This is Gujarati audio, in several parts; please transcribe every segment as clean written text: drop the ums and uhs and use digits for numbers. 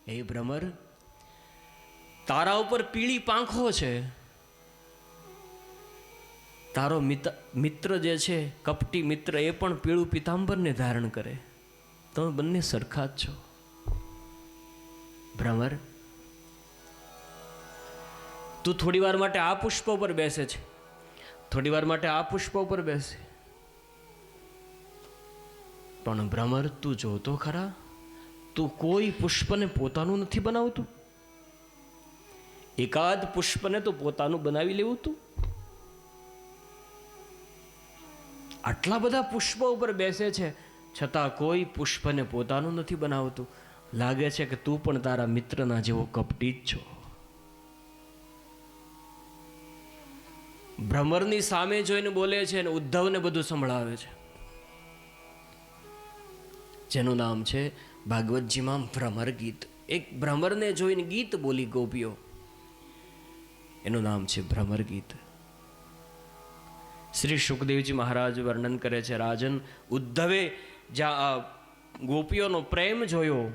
હે ભ્રમર, તારા ઉપર પીળી પાંખો છે, તારો મિત્ર જે છે કપટી મિત્ર એ પણ પીળું પીતાંબરને ધારણ કરે, તમે બંને સરખા જ છો. ભ્રમર, તું થોડી વાર માટે આ પુષ્પ ઉપર બેસે છે, થોડી વાર માટે આ પુષ્પ ઉપર બેસે, પણ ભ્રમર તું જોતો ખરા, તું કોઈ પુષ્પને પોતાનું નથી બનાવતું. એકાદ પુષ્પને તો પોતાનું બનાવી લેવું તું. આટલા બધા પુષ્પો ઉપર બેસે છે છતાં કોઈ પુષ્પને પોતાનું નથી બનાવતું. લાગે છે કે તું પણ તારા મિત્રના જેવો કપટી જ છો. ભ્રમરની સામે જોઈને બોલે છે અને ઉદ્ધવને બધું સંભળાવે છે, જેનું નામ છે ભાગવતજીમાં ભ્રમર ગીત. એક ભ્રમરને જોઈને ગીત બોલી ગોપીઓ, એનું નામ છે ભ્રમર ગીત. શ્રી સુખદેવજી મહારાજ વર્ણન કરે છે, રાજન, ઉદ્ધવે જ્યાં ગોપીઓનો પ્રેમ જોયો,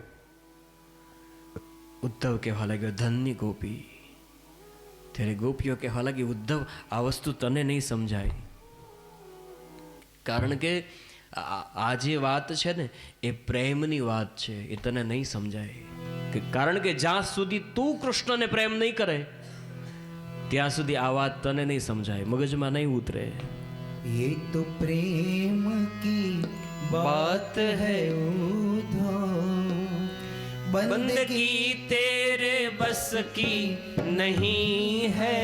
ઉદ્ધવ કહેવા લાગ્યો ધનની ગોપી. ત્યારે ગોપીઓ કહેવા લાગી, ઉદ્ધવ આ વસ્તુ તને નહીં સમજાય, કારણ કે આ જે વાત છે ને એ પ્રેમની વાત છે, એ તને નહીં સમજાય. કારણ કે જ્યાં સુધી તું કૃષ્ણને પ્રેમ નહીં કરે ત્યાં સુધી આ વાત તને નહીં સમજાય, મગજમાં નહીં ઉતરે. ये तो प्रेम की बात है उद्धव, बंदगी तेरे बस की नहीं है,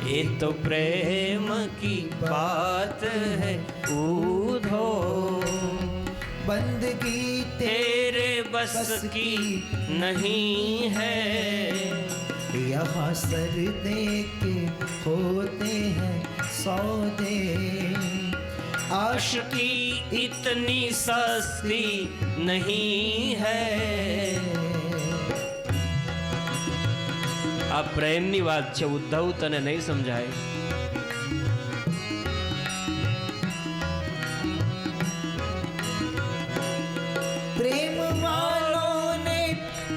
ये तो प्रेम की बात है उद्धव, बंदगी तेरे बस की नहीं है, यहाँ सर दे के होते हैं सौदे, आशिकी इतनी सस्ती नहीं है. આ પ્રેમની વાત છે ઉદ્ધવ, તને નહીં સમજાય. प्रेम वालों ने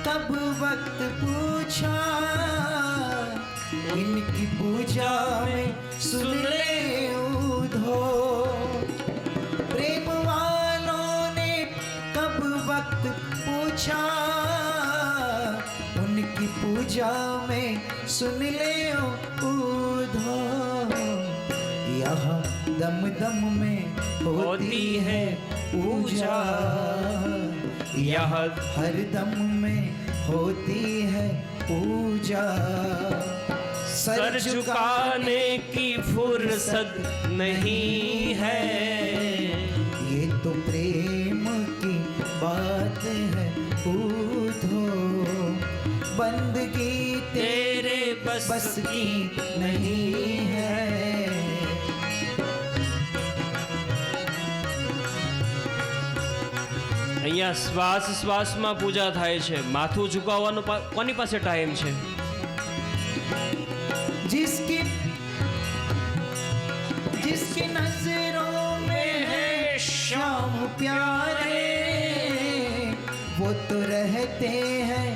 तब वक्त पूछा, इनकी पूजा में सुन ले उद्धव, प्रेम वालों ने कब वक्त पूछा, उनकी पूजा में सुन ले उद्धव, यहाँ दम दम में होती है पूजा, यह हर दम में होती है पूजा, सर झुकाने की फुर्सत नहीं है, ये तो प्रेम की बात है उद्धव, बंदगी तेरे बस की नहीं है. અહીંયા શ્વાસ શ્વાસમાં પૂજા થાય છે, માથું ઝુકાવવાનો કોની પાસે ટાઈમ છે? जिसकी नजरों में है शाम प्यारे, वो तो रहते हैं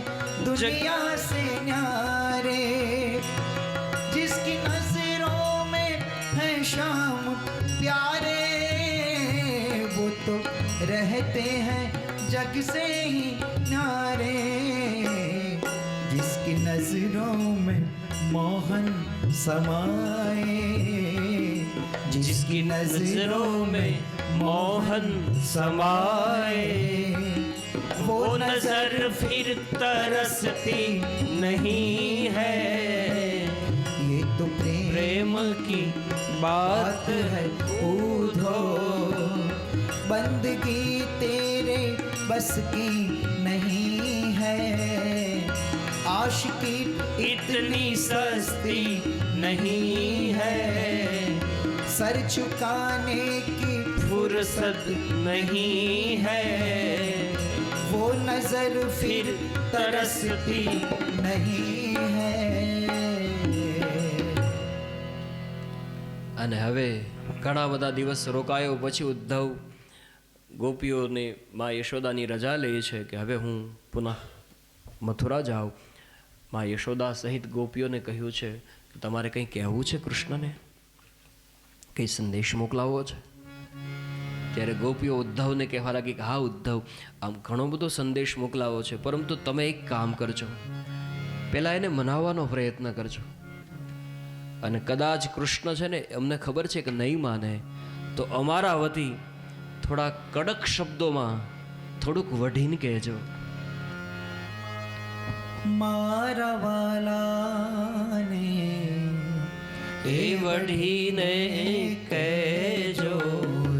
दुनिया से न्यारे, जिसकी नजरों में है शाम प्यारे, वो तो रहते हैं जग से ही न्यारे, जिसकी नजरों में मोहन समाए, जिसकी नजरों में मोहन समाए, वो नजर फिर तरसती नहीं है, ये तो प्रेम की बात है उद्धव, बंदगी तेरे बस की नहीं है, आशिकी इतनी सस्ती नहीं है, सर झुकाने की फुर्सत नहीं है, वो नजर फिर तरसती नहीं है. અને હવે ઘણા બધા દિવસ રોકાયો પછી ઉદ્ધવ ગોપીઓને મા યશોદાની રજા લે છે કે હવે હું પુનઃ મથુરા જાઓ. માં યશોદા સહિત ગોપીઓને કહ્યું છે કે તમારે કંઈ કહેવું છે કૃષ્ણને, કંઈ સંદેશ મોકલાવવો છે? ત્યારે ગોપીઓ ઉદ્ધવને કહેવા લાગી કે હા ઉદ્ધવ, આમ ઘણો બધો સંદેશ મોકલાવો છે, પરંતુ તમે એક કામ કરજો, પહેલાં એને મનાવવાનો પ્રયત્ન કરજો. અને કદાચ કૃષ્ણ છે ને, અમને ખબર છે કે નહીં માને, તો અમારા વતી થોડા કડક શબ્દોમાં થોડુંક વઢીને કહેજો. મારા વાલાને એ વઢીને કહેજો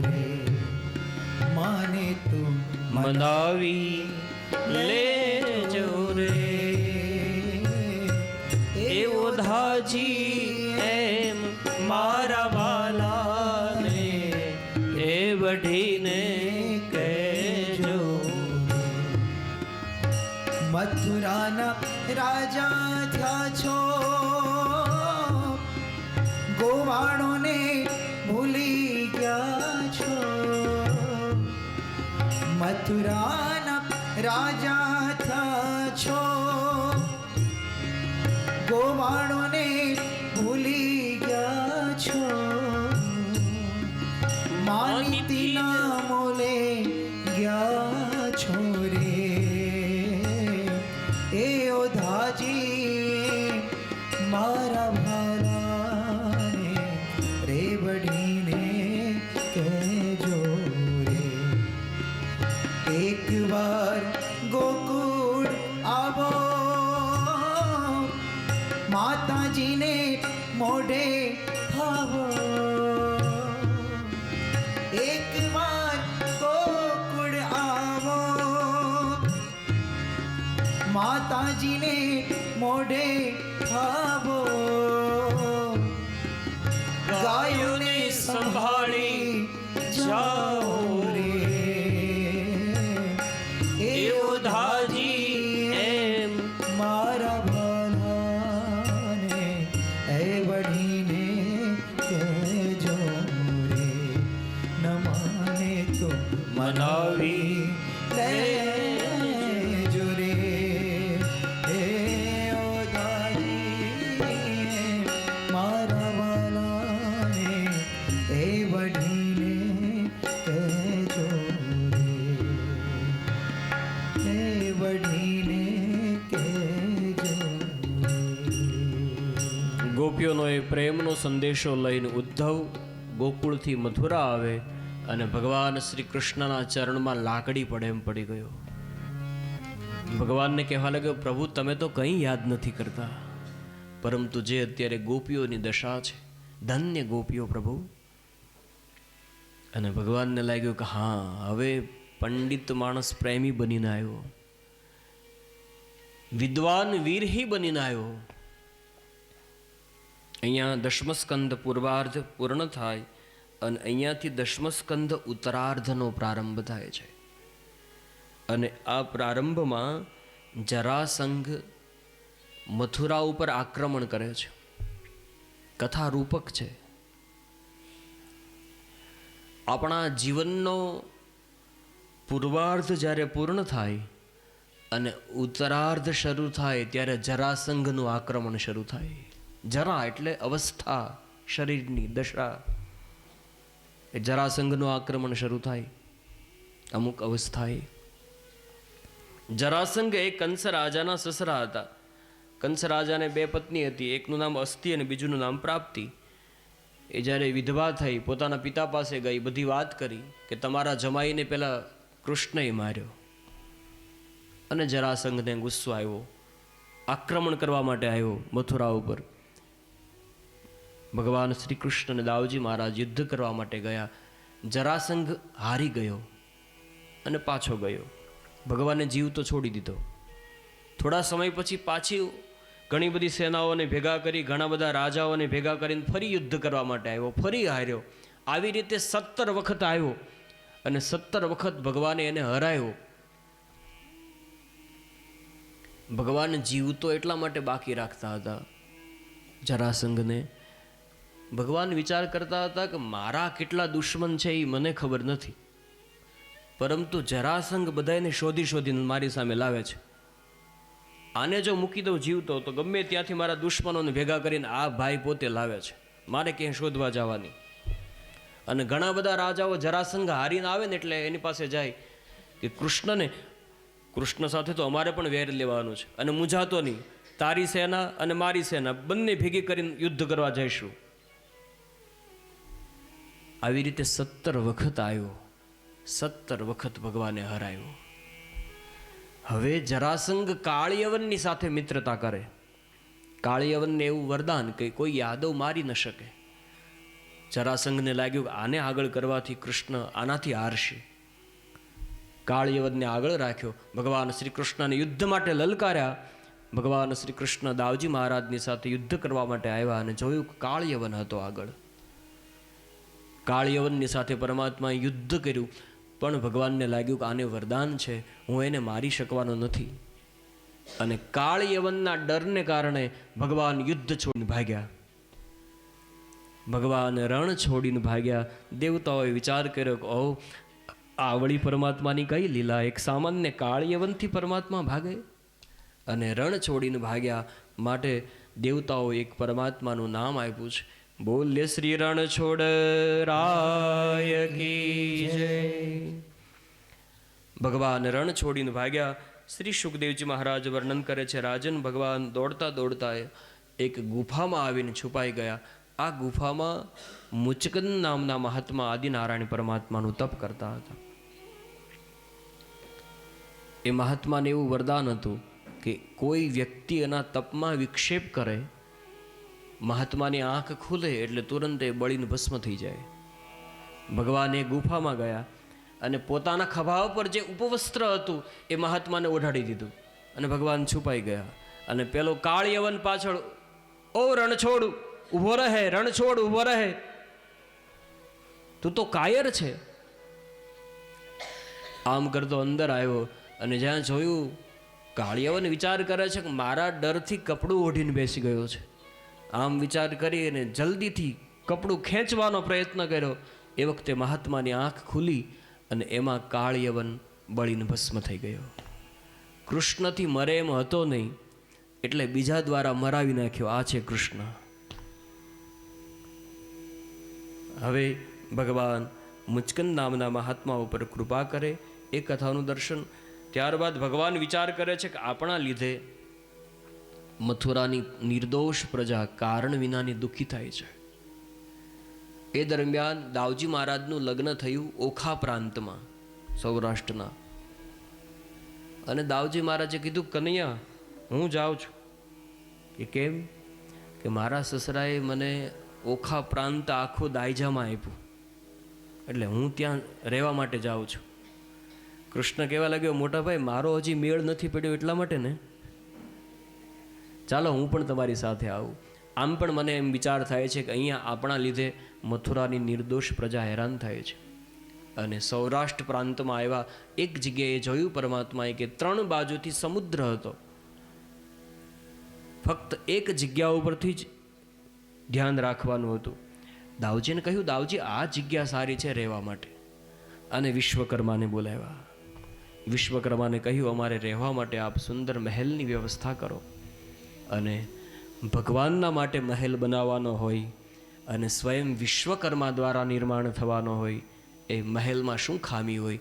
રે, માને તું મનાવી લેજો રે. એવો ધાજી એમ મારા વાલાને એ વઢીને કહેજો. મથુરાના રાજા થયા છો, ગોવાળોને ભૂલી ગયા છો. મથુરાના રાજા થયા છો, ગોવાળોને ભૂલી ગયા છો. માનીતીના મોલે ગયા છો રે. એ ઓધાજી મારા ભાલાને રે વઢીને કહેજો રે. એક વાર ગોકુળ આવો, માતાજીને મોઢે ખાવો. એક વાર ગોકુળ આવો, માતાજીને મોઢે ખાવો. ગાયોને સંભાળી જાઓ રે. એવો ધાજી એમ મારા ભાલાને એ વઢીને કહેજો રે. ન માને તો મનાવી લેજો રે. હે ઓ દાજી મારા વાલાને એ વઢીને કહેજો રે. એ વઢીને કહેજો રે. ગોપીઓનો એ પ્રેમનો સંદેશો લઈને ઉદ્ધવ ગોકુળથી મથુરા આવે અને ભગવાન શ્રી કૃષ્ણના ચરણમાં લાકડી પડે એમ પડી ગયો. ભગવાનને કહેવા લાગ્યો, પ્રભુ તમે તો કંઈ યાદ નથી કરતા, પરંતુ જે અત્યારે ગોપીઓની દશા છે, ધન્ય ગોપીઓ પ્રભુ. અને ભગવાનને લાગ્યું કે હા, હવે પંડિત માણસ પ્રેમી બનીને આવ્યો, વિદ્વાન વીરહી બનીને આવ્યો. અહીંયા દશમસ્કંદ પૂર્વાર્ધ પૂર્ણ થાય અને અહીંયાથી દશમસ્કંદ ઉત્તરાર્ધનો પ્રારંભ થાય છે. અને આ પ્રારંભમાં જરાસંઘ મથુરા ઉપર આક્રમણ કરે છે. કથા રૂપક છે. આપણા જીવનનો પૂર્વાર્ધ જ્યારે પૂર્ણ થાય અને ઉત્તરાર્ધ શરૂ થાય ત્યારે જરાસંઘનું આક્રમણ શરૂ થાય. જરા એટલે અવસ્થા, શરીરની દશા. એ જરાસંઘનું આક્રમણ શરૂ થાય અમુક અવસ્થાએ. જરાસંઘ એ કંસ રાજાના સસરા હતા. કંસ રાજાને બે પત્ની હતી, એકનું નામ અસ્તિ અને બીજુંનું નામ પ્રાપ્તિ. એ જ્યારે વિધવા થઈ પોતાના પિતા પાસે ગઈ, બધી વાત કરી કે તમારા જમાઈને પેલા કૃષ્ણએ માર્યો. અને જરાસંઘને ગુસ્સો આવ્યો, આક્રમણ કરવા માટે આવ્યો મથુરા ઉપર. ભગવાન શ્રી કૃષ્ણ અને દાવજી મહારાજ યુદ્ધ કરવા માટે ગયા. જરાસંઘ હારી ગયો અને પાછો ગયો. ભગવાને જીવ તો છોડી દીધો. થોડા સમય પછી પાછી ઘણી બધી સેનાઓને ભેગા કરી, ઘણા બધા રાજાઓને ભેગા કરીને ફરી યુદ્ધ કરવા માટે આવ્યો, ફરી હાર્યો. આવી રીતે 17 વખત આવ્યો અને 17 વખત ભગવાને એને હરાયો. ભગવાન જીવ તો એટલા માટે બાકી રાખતા હતા જરાસંઘને. ભગવાન વિચાર કરતા હતા કે મારા કેટલા દુશ્મન છે એ મને ખબર નથી, પરંતુ જરાસંઘ બધાને શોધી શોધીને મારી સામે લાવે છે. આને જો મૂકી દઉં જીવતો તો ગમે ત્યાંથી મારા દુશ્મનોને ભેગા કરીને આ ભાઈ પોતે લાવે છે, મારે ક્યાંય શોધવા જવાની. અને ઘણા બધા રાજાઓ જરાસંઘ હારીને આવે ને એટલે એની પાસે જાય કે કૃષ્ણ સાથે તો અમારે પણ વેર લેવાનું છે અને મૂંઝાતો નહીં, તારી સેના અને મારી સેના બંને ભેગી કરીને યુદ્ધ કરવા જઈશું. આવી રીતે 17 વખત આવ્યો, 17 વખત ભગવાને હરાયો. હવે જરાસંઘ કાળિયવનની સાથે મિત્રતા કરે. કાળિયવનને એવું વરદાન કે કોઈ યાદવ મારી ન શકે. જરાસંઘને લાગ્યું કે આને આગળ કરવાથી કૃષ્ણ આનાથી હારશે. કાળિયવનને આગળ રાખ્યો. ભગવાન શ્રી કૃષ્ણને યુદ્ધ માટે લલકાર્યા. ભગવાન શ્રી કૃષ્ણ દાવજી મહારાજની સાથે યુદ્ધ કરવા માટે આવ્યા અને જોયું કે કાળિયવન હતો આગળ. કાળિયવનની સાથે પરમાત્માએ યુદ્ધ કર્યું, પણ ભગવાનને લાગ્યું કે આને વરદાન છે, હું એને મારી શકવાનો નથી. અને કાળિયવનના ડરને કારણે ભગવાન યુદ્ધ છોડીને ભાગ્યા. ભગવાન રણ છોડીને ભાગ્યા. દેવતાઓએ વિચાર કર્યો કે ઓ, આ વળી પરમાત્માની કઈ લીલા, એક સામાન્ય કાળિયવનથી પરમાત્મા ભાગે અને રણ છોડીને ભાગ્યા. માટે દેવતાઓ એક પરમાત્માનું નામ આપ્યું છે. બોલે શ્રી રણ છોડ રાય કી જય. ભગવાન રણ છોડીને ભાગ્યા. શ્રી સુખદેવજી મહારાજ વર્ણન કરે છે, રાજન ભગવાન દોડતા દોડતા એક ગુફામાં આવીને છુપાઈ ગયા. આ ગુફામાં મુચકંદ નામના મહાત્મા આદિનારાયણ પરમાત્માનું તપ કરતા હતા. એ મહાત્માને એવું વરદાન હતું કે કોઈ વ્યક્તિ એના તપમાં વિક્ષેપ કરે, મહાત્માની આંખ ખુલે એટલે તુરંત એ બળીને ભસ્મ થઈ જાય. ભગવાન એ ગુફામાં ગયા અને પોતાના ખભા પર જે ઉપવસ્ત્ર હતું એ મહાત્માને ઓઢાડી દીધું અને ભગવાન છુપાઈ ગયા. અને પેલો કાળિયવન પાછળ, ઓ રણછોડ ઊભો રહે, રણછોડ ઊભો રહે, તું તો કાયર છે. આમ કરતો અંદર આવ્યો અને જ્યાં જોયું, કાળિયવન વિચાર કરે છે કે મારા ડરથી કપડું ઓઢીને બેસી ગયો છે. આમ વિચાર કરીને જલ્દીથી કપડું ખેંચવાનો પ્રયત્ન કર્યો. એ વખતે મહાત્માની આંખ ખુલી અને એમાં કાળિયવન બળીને ભસ્મ થઈ ગયો. કૃષ્ણથી મરે એમ હતો નહીં એટલે બીજા દ્વારા મરાવી નાખ્યો. આ છે કૃષ્ણ. હવે ભગવાન મુચકંદ નામના મહાત્મા ઉપર કૃપા કરે, એ કથાનું દર્શન. ત્યારબાદ ભગવાન વિચાર કરે છે કે આપણા લીધે મથુરાની નિર્દોષ પ્રજા કારણ વિનાની દુઃખી થાય છે. એ દરમિયાન દાવજી મહારાજનું લગ્ન થયું ઓખા પ્રાંતમાં, સૌરાષ્ટ્રના. અને દાવજી મહારાજે કીધું, કનૈયા હું જાઉં છું. કે કેમ? કે મારા સસરાએ મને ઓખા પ્રાંત આખું દાયજામાં આપ્યું, એટલે હું ત્યાં રહેવા માટે જાઉં છું. કૃષ્ણ કહેવા લાગ્યો, મોટા ભાઈ મારો હજી મેળ નથી પડ્યો એટલા માટે ને, ચાલો હું પણ તમારી સાથે આવું. આમ પણ મને એમ વિચાર થાય છે કે અહીંયા આપણા લીધે મથુરાની નિર્દોષ પ્રજા હેરાન થાય છે. અને સૌરાષ્ટ્ર પ્રાંતમાં આવ્યા. એક જગ્યાએ જોયું પરમાત્માએ કે 3 બાજુથી સમુદ્ર હતો. ફક્ત એક જગ્યા ઉપરથી જ ધ્યાન રાખવાનું હતું. દાવજીને કહ્યું, દાવજી આ જગ્યા સારી છે રહેવા માટે. અને વિશ્વકર્માને બોલાવ્યા. વિશ્વકર્માને કહ્યું, અમારે રહેવા માટે આપ સુંદર મહેલની વ્યવસ્થા કરો. અને ભગવાનના માટે મહેલ બનાવવાનો હોય અને સ્વયં વિશ્વકર્મા દ્વારા નિર્માણ થવાનો હોય, એ મહેલમાં શું ખામી હોય?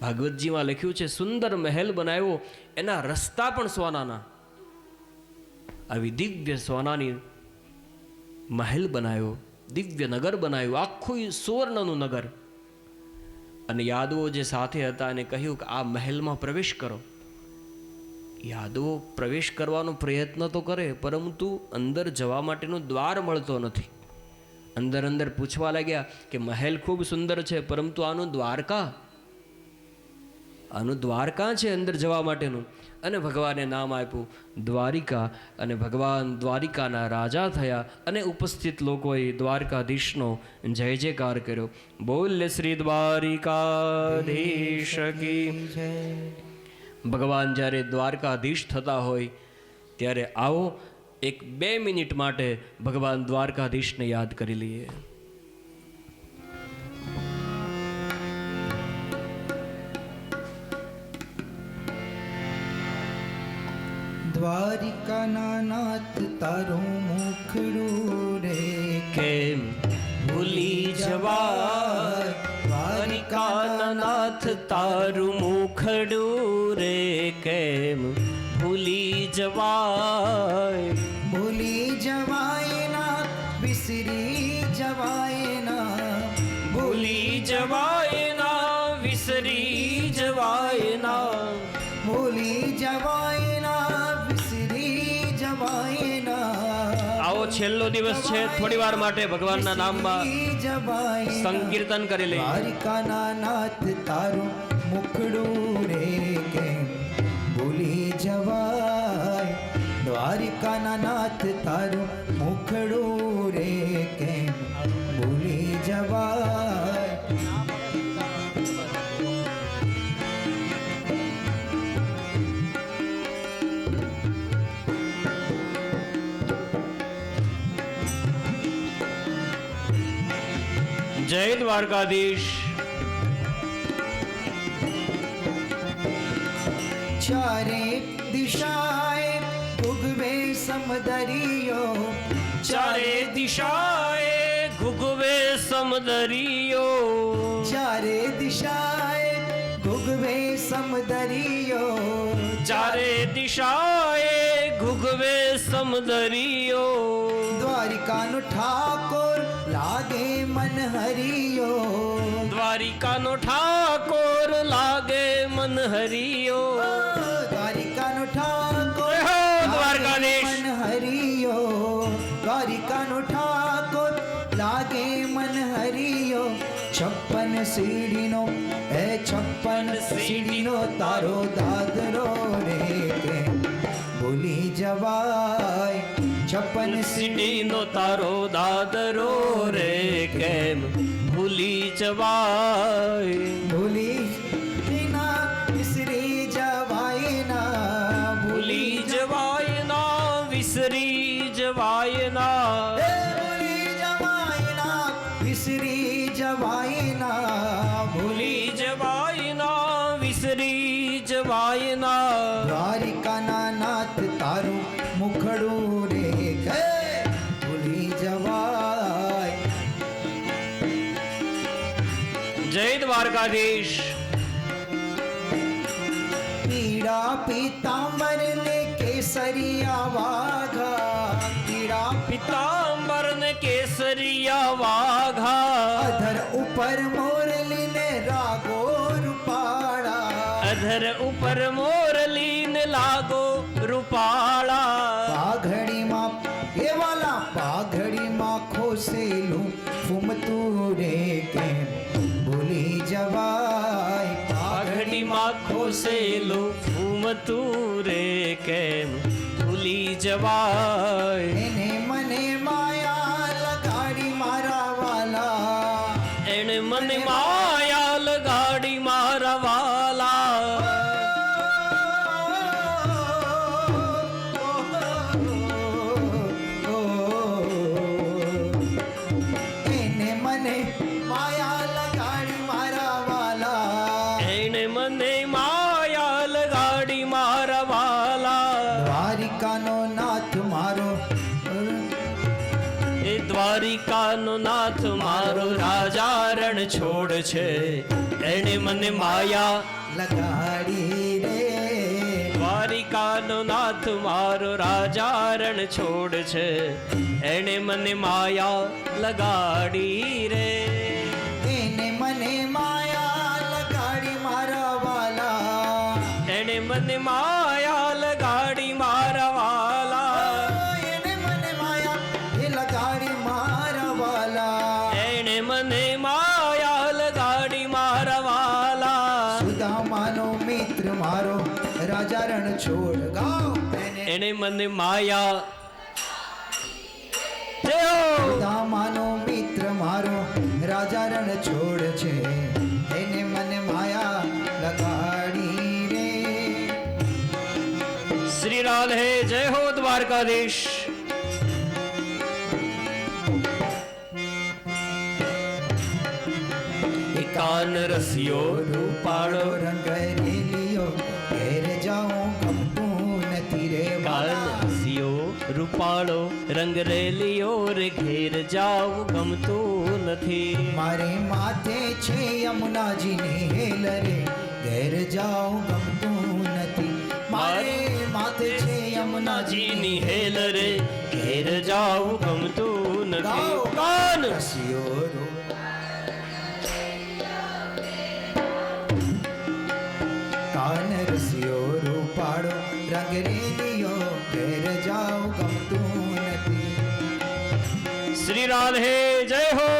ભાગવતજીમાં લખ્યું છે, સુંદર મહેલ બનાવ્યો, એના રસ્તા પણ સોનાના. આવી દિવ્ય સોનાની મહેલ બનાવ્યો, દિવ્ય નગર બનાવ્યું, આખું સુવર્ણનું નગર. અને યાદવો જે સાથે હતા એને કહ્યું કે આ મહેલમાં પ્રવેશ કરો. યાદવો પ્રવેશ કરવાનો પ્રયત્ન તો કરે, પરંતુ અંદર જવા માટેનો દ્વાર મળતો નથી. અંદર અંદર પૂછવા લાગ્યા કે મહેલ ખૂબ સુંદર છે, પરંતુ આનું દ્વાર કાં છે અંદર જવા માટેનું? અને ભગવાને નામ આપ્યું દ્વારિકા. અને ભગવાન દ્વારિકાના રાજા થયા અને ઉપસ્થિત લોકોએ દ્વારકાધીશનો જય જયકાર કર્યો. બોલ શ્રી દ્વારિકાધીશ કી જય. ભગવાન જ્યારે દ્વારકાધીશ થતા હોય ત્યારે આવો 1-2 મિનિટ માટે ભગવાન દ્વારકાધીશને યાદ કરી લઈએ. દ્વારિકાના નાથ તારું મુખડું રે કેમ ભૂલી જવાય દ્વારિકાના નાથ તારું મુખડું રે કેમ ભૂલી જવાય ભૂલી જવાય ના વિસરી જવાય ના ભૂલી જવાય ના વિસરી જવાય ના ભૂલી જવાય ના વિસરી જવાય ના આવો છેલ્લો દિવસ છે, થોડી વાર માટે ભગવાનના નામમાં સંકીર્તન કરી લઈએ. દ્વારિકાના નાથ તારું મુખડું રે કેમ ભૂલી જવાય દ્વારિકાના નાથ તારું મુખડું રે કેમ ભૂલી જવાય જય દ્વારકાધીશ. ચારે દિશાએ ઉગવે સમદરિયો ચારે દિશાએ ઘૂઘવે સમદરિયો ચારે દિશાએ ઉગવે સમદરિયો ચારે દિશાએ ઘૂઘવે સમદરિયો દ્વારિકાનો ઠાકોર લાગે મન હરિયો દ્વારિકાનો ઠાકોર લાગે મન હરિયો દ્વારિકાનો ઠાકોર જય હો દ્વારકાધીશ. મન હરિયો દ્વારિકાનો ઠાકોર લાગે મન હરિયો 56 સીડીનો હે 56 સીડીનો તારો દાદરો રે કેમ ભૂલી જવાય 56 સીડીનો તારો દાદરો રે કેમ ભૂલી જવાય ભૂલી ના વિસરી જવાય ના ભૂલી જવાય ના વિસરી જવાય ના ભૂલી જવાય ના વિસરી જવાય ના ભૂલી જવાય ના વિસરી જવાય ના દ્વારિકાના નાથ તારું મુખડું રે કે ભૂલી જવાય જય દ્વારકાધીશ. પીડા પીતાંબર ને કેસરિયા વાઘા પીડા પિતાંબર ને કેસરિયા વાઘા અધર ઉપર મોરલી ને રાગો રૂપાળા અધર ઉપર મોરલી ને લાગો રૂપાળા પાઘડીમાં એ વાલા પાઘડીમાં ખોસેલું ફૂમતું રે કેમ ભૂલી જવાય પાઘડીમાં ખોસેલું ફૂમતું રે કેમ ભૂલી જવાય એને મને માયા લગાડી મારા વાલા એણે મને માયા લગાડી મારા વાલા એને મને માયા લગાડી મારા વાલા એણે મને માયા લગાડી મારા વાલા દ્વારિકાનો નાથ મારો એ દ્વારિકાનો નાથ મારો રાજા રણ છોડ છે એણે મને માયા લગાડી રે દ્વારિકાનો નાથ મારો રાજા રણ છોડ છે એણે મને માયા લગાડી રે એને મને માયા લગાડી મારા વાલા એણે મને માયા લગાડી મારા વાલા એને મને માયા એ લગાડી મારા વાલા એણે મને માયા લગાડી મારા વાલા સુદામાનો મિત્ર મારો રાજા રણ છોડ ગાઓ એણે મને માયા જય હો! સુદામાનો મિત્ર મારો રાજા રણ છોડ છે એને મને માયા લગાડી રે શ્રી રાધે. જય હો દ્વારકાધીશ. કાન રસિયો રૂપાળો રંગ રેલિયો ઘેર જાઉં ગમતું નથી રે કાન રૂપાળો રંગ રેલિયો રે ઘેર જાવું ગમતું નથી. મારે માથે છે યમુનાજીની હેલ રે ઘેર જાઉં ગમતું નથી. મારે માથે છે યમુનાજીની જીની હેલ રે ઘેર જાવું ગમતું નથી. ગાઓ. કાન રસિયો રો કાન રસિયો રૂપાળો રંગ રેલિયો ઘેર જાઉં ગમતું નથી. શ્રી રાધે જય હો.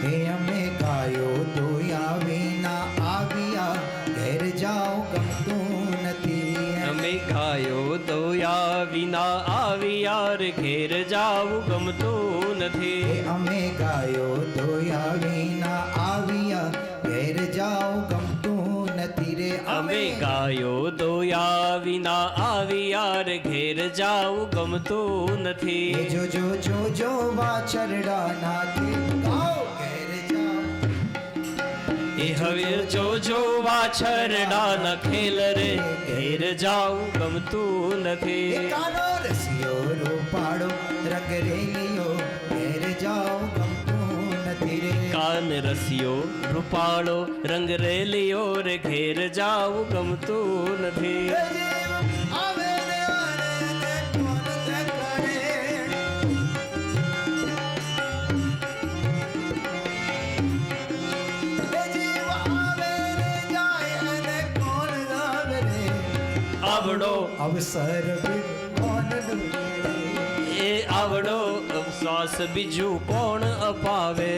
હે અમે ગાયો દોયા વિના આવ્યા ઘેર જાઉં ગમતું નથી. અમે ગાયો દોયા વિના આવ્યા રે ઘેર જાવું ગમતું નથી. અમે ગાયો દોયા વિના આવ્યા ઘેર જાઉં ગમતું નથી રે. અમે ગાયો દોયા વિના આવ્યા રે ઘેર જાવું ગમતું નથી. જો જો જો જો વાછરડા નાથે ગાઓ ઘેર જાઉં. એ હવે જોજો વાછરડા ન ખેલ રે ઘેર જાવું ગમતું એ નથી. કાનો રસિયો રૂપાળો રંગ રેલિયો ઘેર જાઉં ગમતું નથી રે. કાન રસિયો રૂપાળો રંગ રેલિયો રે ઘેર જાવું ગમતું નથી. હે જીવ આવે રે આને ને કોણ તે કરે. હે જીવ આવે રે જાય અને કોણ આવે રે. આવડો અવસર બિન કોણ ડૂબે. એ આવડો અવશ્વાસ બીજું કોણ અપાવે.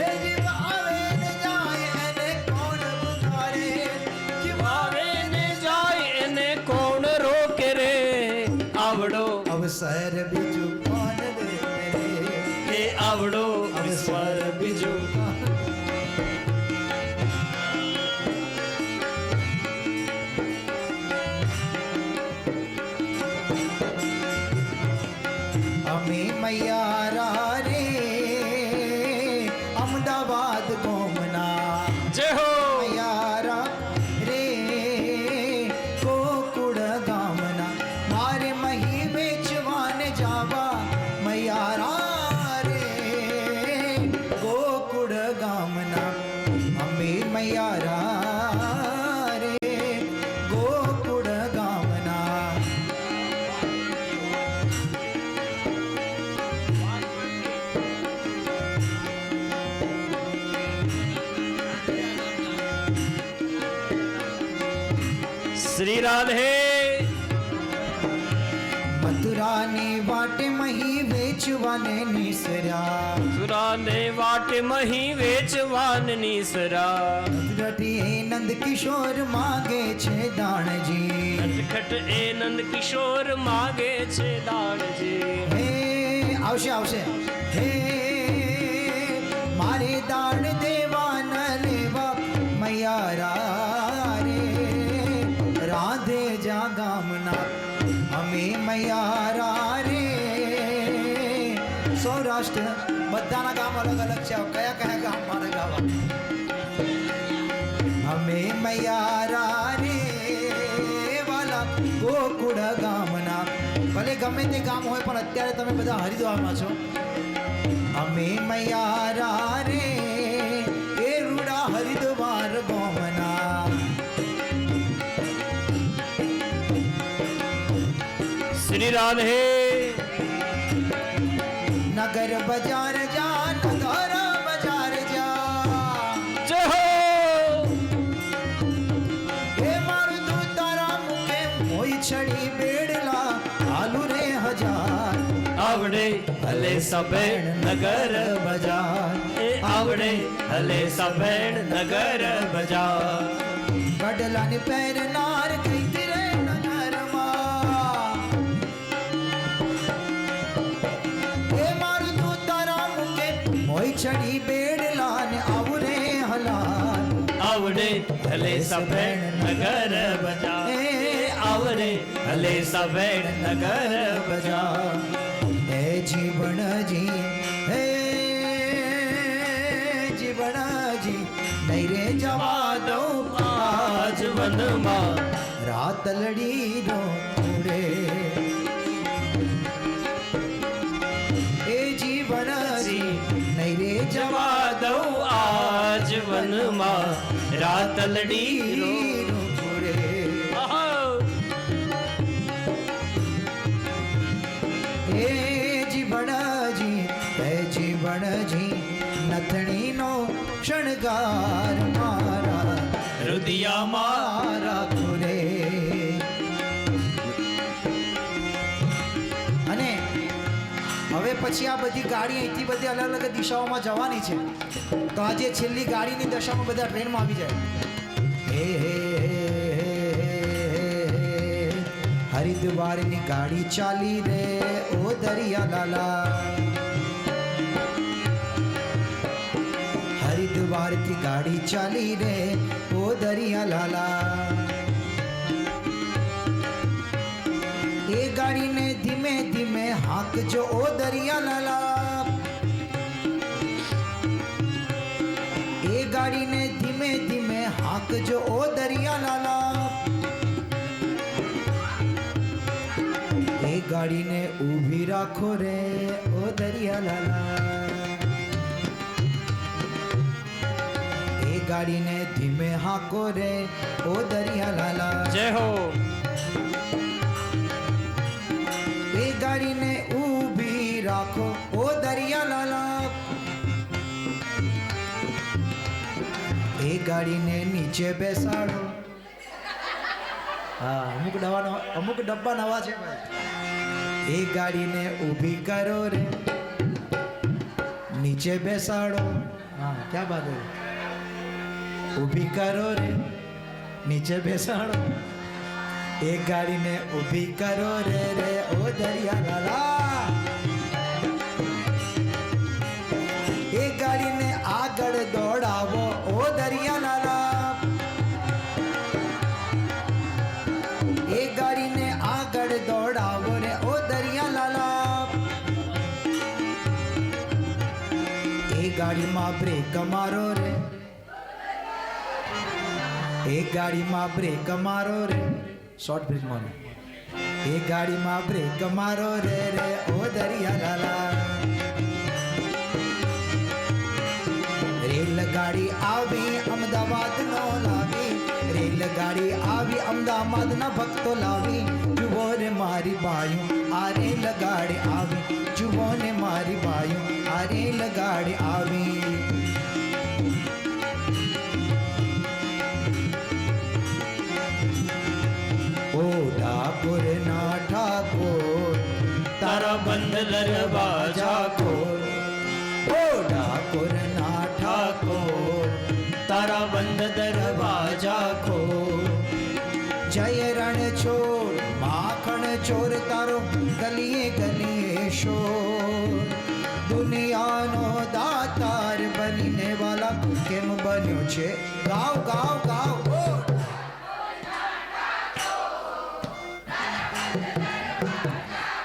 હે જીવ આવે ને જાય અને કોણ પુકારે. જીવ આવે ને જાય એને કોણ રોકે રે. આવડો અવસર બીજું કોણ દે રે. એ આવડો અવસર બીજું અમે મૈયારા રે અમદાવાદ ગોમના. જય હો. મૈયારા રે ગોકુળ ગામના. મારે મહી વેચવાને જાવા મૈયારા રે ગોકુળ ગામના. અમે મૈયારા રે ગોકુળ ગામના. શ્રી રાધે. મથુરાની વાટે મહી વેચવાને નિસર્યા. સુરાને વાટે મહી વેચવાન નીસરા. રટી એ નંદ કિશોર માગે છે દાણજી. નટખટ એ નંદ કિશોર માગે છે દાણજી. હે આવશે આવશે. હે મારે દાણ દેવા ન લેવા મૈયારા રે રાધે જા ગામના. અમે મૈયારા રે સૌરાષ્ટ્ર બધાના ગામ અલગ અલગ છે. કયા કયા ગામ મારે ગાવા. અમે મૈયારા રે વાલા ગોકુળ ગામના. ભલે ગમે તે ગામ હોય પણ અત્યારે તમે બધા હરિદ્વારમાં છો. અમે મૈયારા રે એ રૂડા હરિદ્વાર ગોમના. શ્રી રાધે. નગર બજાર જા નગર બજાર જા. જય હો. હે મારું તું તારા મુખે મોઈ છડી બેડલા આલુ રે હજાર. આવડે હલે સબેણ નગર બજાર. એ આવડે હલે સબેણ નગર બજાર. કડલાની પહેરનાર કઈ રે નગરમાં. હે મારું તું તારા મુખે મોઈ છડી બેડલા ને આવું રે હલાલ. આવડે હલે સબેણ નગર બજાર. એ આવડે હલે સબેણ નગર બજાર. હે જીવણજી હે જીવણજી વનમાં રાતલડી નો પૂરે એ જીવન નહીં રે જવા દઉં આજ વનમાં રાતલડી રો નો પૂરે એ જીવણજી નથણીનો શણગાર મારા હૃદયમાં મારા ખુરે. અને હવે પછી આ બધી ગાડી અહીંથી બધી અલગ અલગ દિશાઓમાં જવાની છે. તો આજે છેલ્લી ગાડીની દશામાં બધા ટ્રેનમાં આવી જાય. હે હે હરિદ્વારની ગાડી ચાલી રે ઓ દરિયા લાલા. હરિદ્વારથી ગાડી ચાલી રે ઓ દરિયા લાલા. એ ગાડીને ધીમે ધીમે હાંકજો ઓ દરિયા લાલા. એ ગાડીને ધીમે ધીમે હાંકજો ઓ દરિયા લાલા. એ ગાડીને ઊભી રાખો રે ઓ દરિયા લાલા. એ ગાડીને ધીમે હાંકો રે ઓ દરિયા લાલા. જય હો. એ ગાડીને ઊભી રાખો ઓ દરિયા લાલા. એ ગાડીને નીચે બેસાડો. હા, અમુક ડબ્બા નવા છે ભાઈ. એ ગાડીને ઊભી કરો રે નીચે બેસાડો. હા, ક્યાં બાત હે. ઊભી કરો રે નીચે બેસાડો. એ ગાડીને ઊભી કરો રે ઓ દરિયા લાલા. એ ગાડીને આગળ દોડાવો ઓ દરિયા લાલા. એ ગાડીને આગળ દોડાવો રે ઓ દરિયા લાલા. એ ગાડીમાં બ્રેક મારો રે. એ ગાડીમાં બ્રેક મારો રે. શોર્ટ બ્રેક મારો. એ ગાડીમાં બ્રેક મારો રે ઓ દરિયા લાલા. રેલગાડી આવી અમદાવાદ નો લાવી. રેલગાડી આવી અમદાવાદ ના ભક્તો લાવી. જુઓ રે મારી બાયું આ રેલગાડી આવી. જુઓ ને મારી બાયું આ રેલગાડી આવી. ઓ ડાકોર ના ઠાકોર તારા બંધ દરવાજા ખોલ. ઓ ડાકોર ના ઠાકોર તારા બંધ દરવાજા ખોલ. જય રણ છોડ માખણ ચોર તારો ગલીએ ગલીએ શોર. દુનિયાનો દાતાર બનીને વાલા કેમ બન્યો છે. ગાવ ગાવ ગાવ.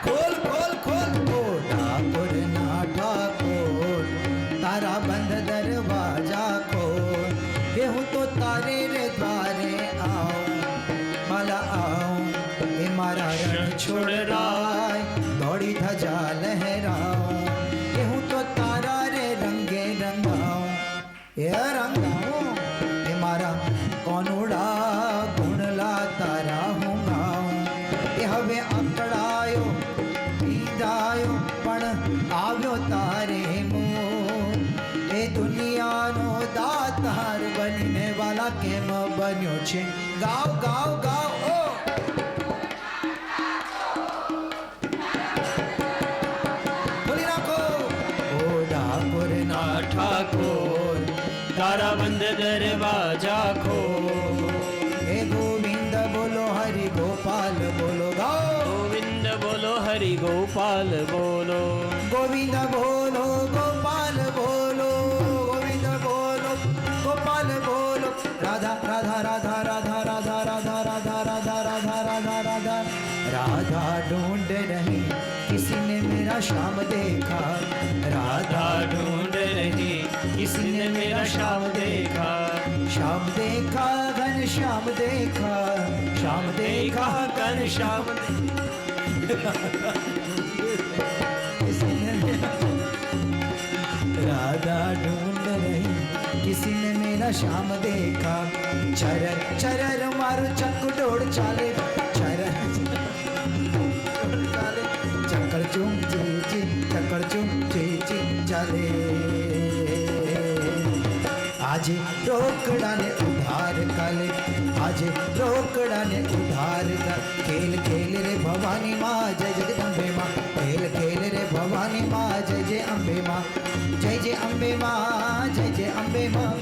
ખોલ ખોલ ખોલ. ઓ ડાકોર ના ઠાકોર તારા બંધ દરવાજા ખોલ. એ હું તો તારે રે દ્વારે આવું માલા આવું. એ મારા રણ છોડ રાય દોડી ધજા લહેરાઉં. એ હું તો તારા રે રંગે રંગાઉં. એ રંગાઉં. એ મારા કોનુડા ગુણલા તારા હું ગાઉં. એ હવે આંકડાયો પીધાયો પણ આવ્યો તારે મોં. એ દુનિયાનો દાતાર બનીને વાલા કેમ બન્યો છે. ગાવ ગાવ ગાવ. ઓ બોલી નાખો. ઓ ડાકોર ના ઠાકોર તારા બંધ દરવાજા ખોલ. હે ગોવિંદ બોલો હરિ ગોપાલ બોલો. ગાઓ ગોવિંદ બોલો હરિ ગોપાલ બોલો. ગોવિંદ બોલો ગોપાલ બોલો. ગોવિંદ બોલો ગોપાલ બોલો. રાધા રાધા રાધા રાધા રાધા રાધા રાધા રાધા રાધા રાધા રાધા. राधा ढूंढ रही किसी ने मेरा शाम देखा. राधा ढूंढ रही किसी ने मेरा शाम देखा. शाम देखा घन घन श्याम देखा, श्याम देखा घन श्याम राधा ढूंढ रही, किसी ने मेरा श्याम देखा। चरर चरर मारो चक्कू दौड़ चाले, चरर चाले, चक्कर चूम ची ची, चक्कर चूम ची ची चाले। આજે રોકડાને ઉધાર કાલે, આજે રોકડાને ઉધાર કાલે। ખેલ ખેલ રે ભવાની માં, જય જગદંબે માં, ખેલ ખેલ રે ભવાની માં, જય જય અંબે માં, જય જય અંબે માં, જય જય અંબે માં,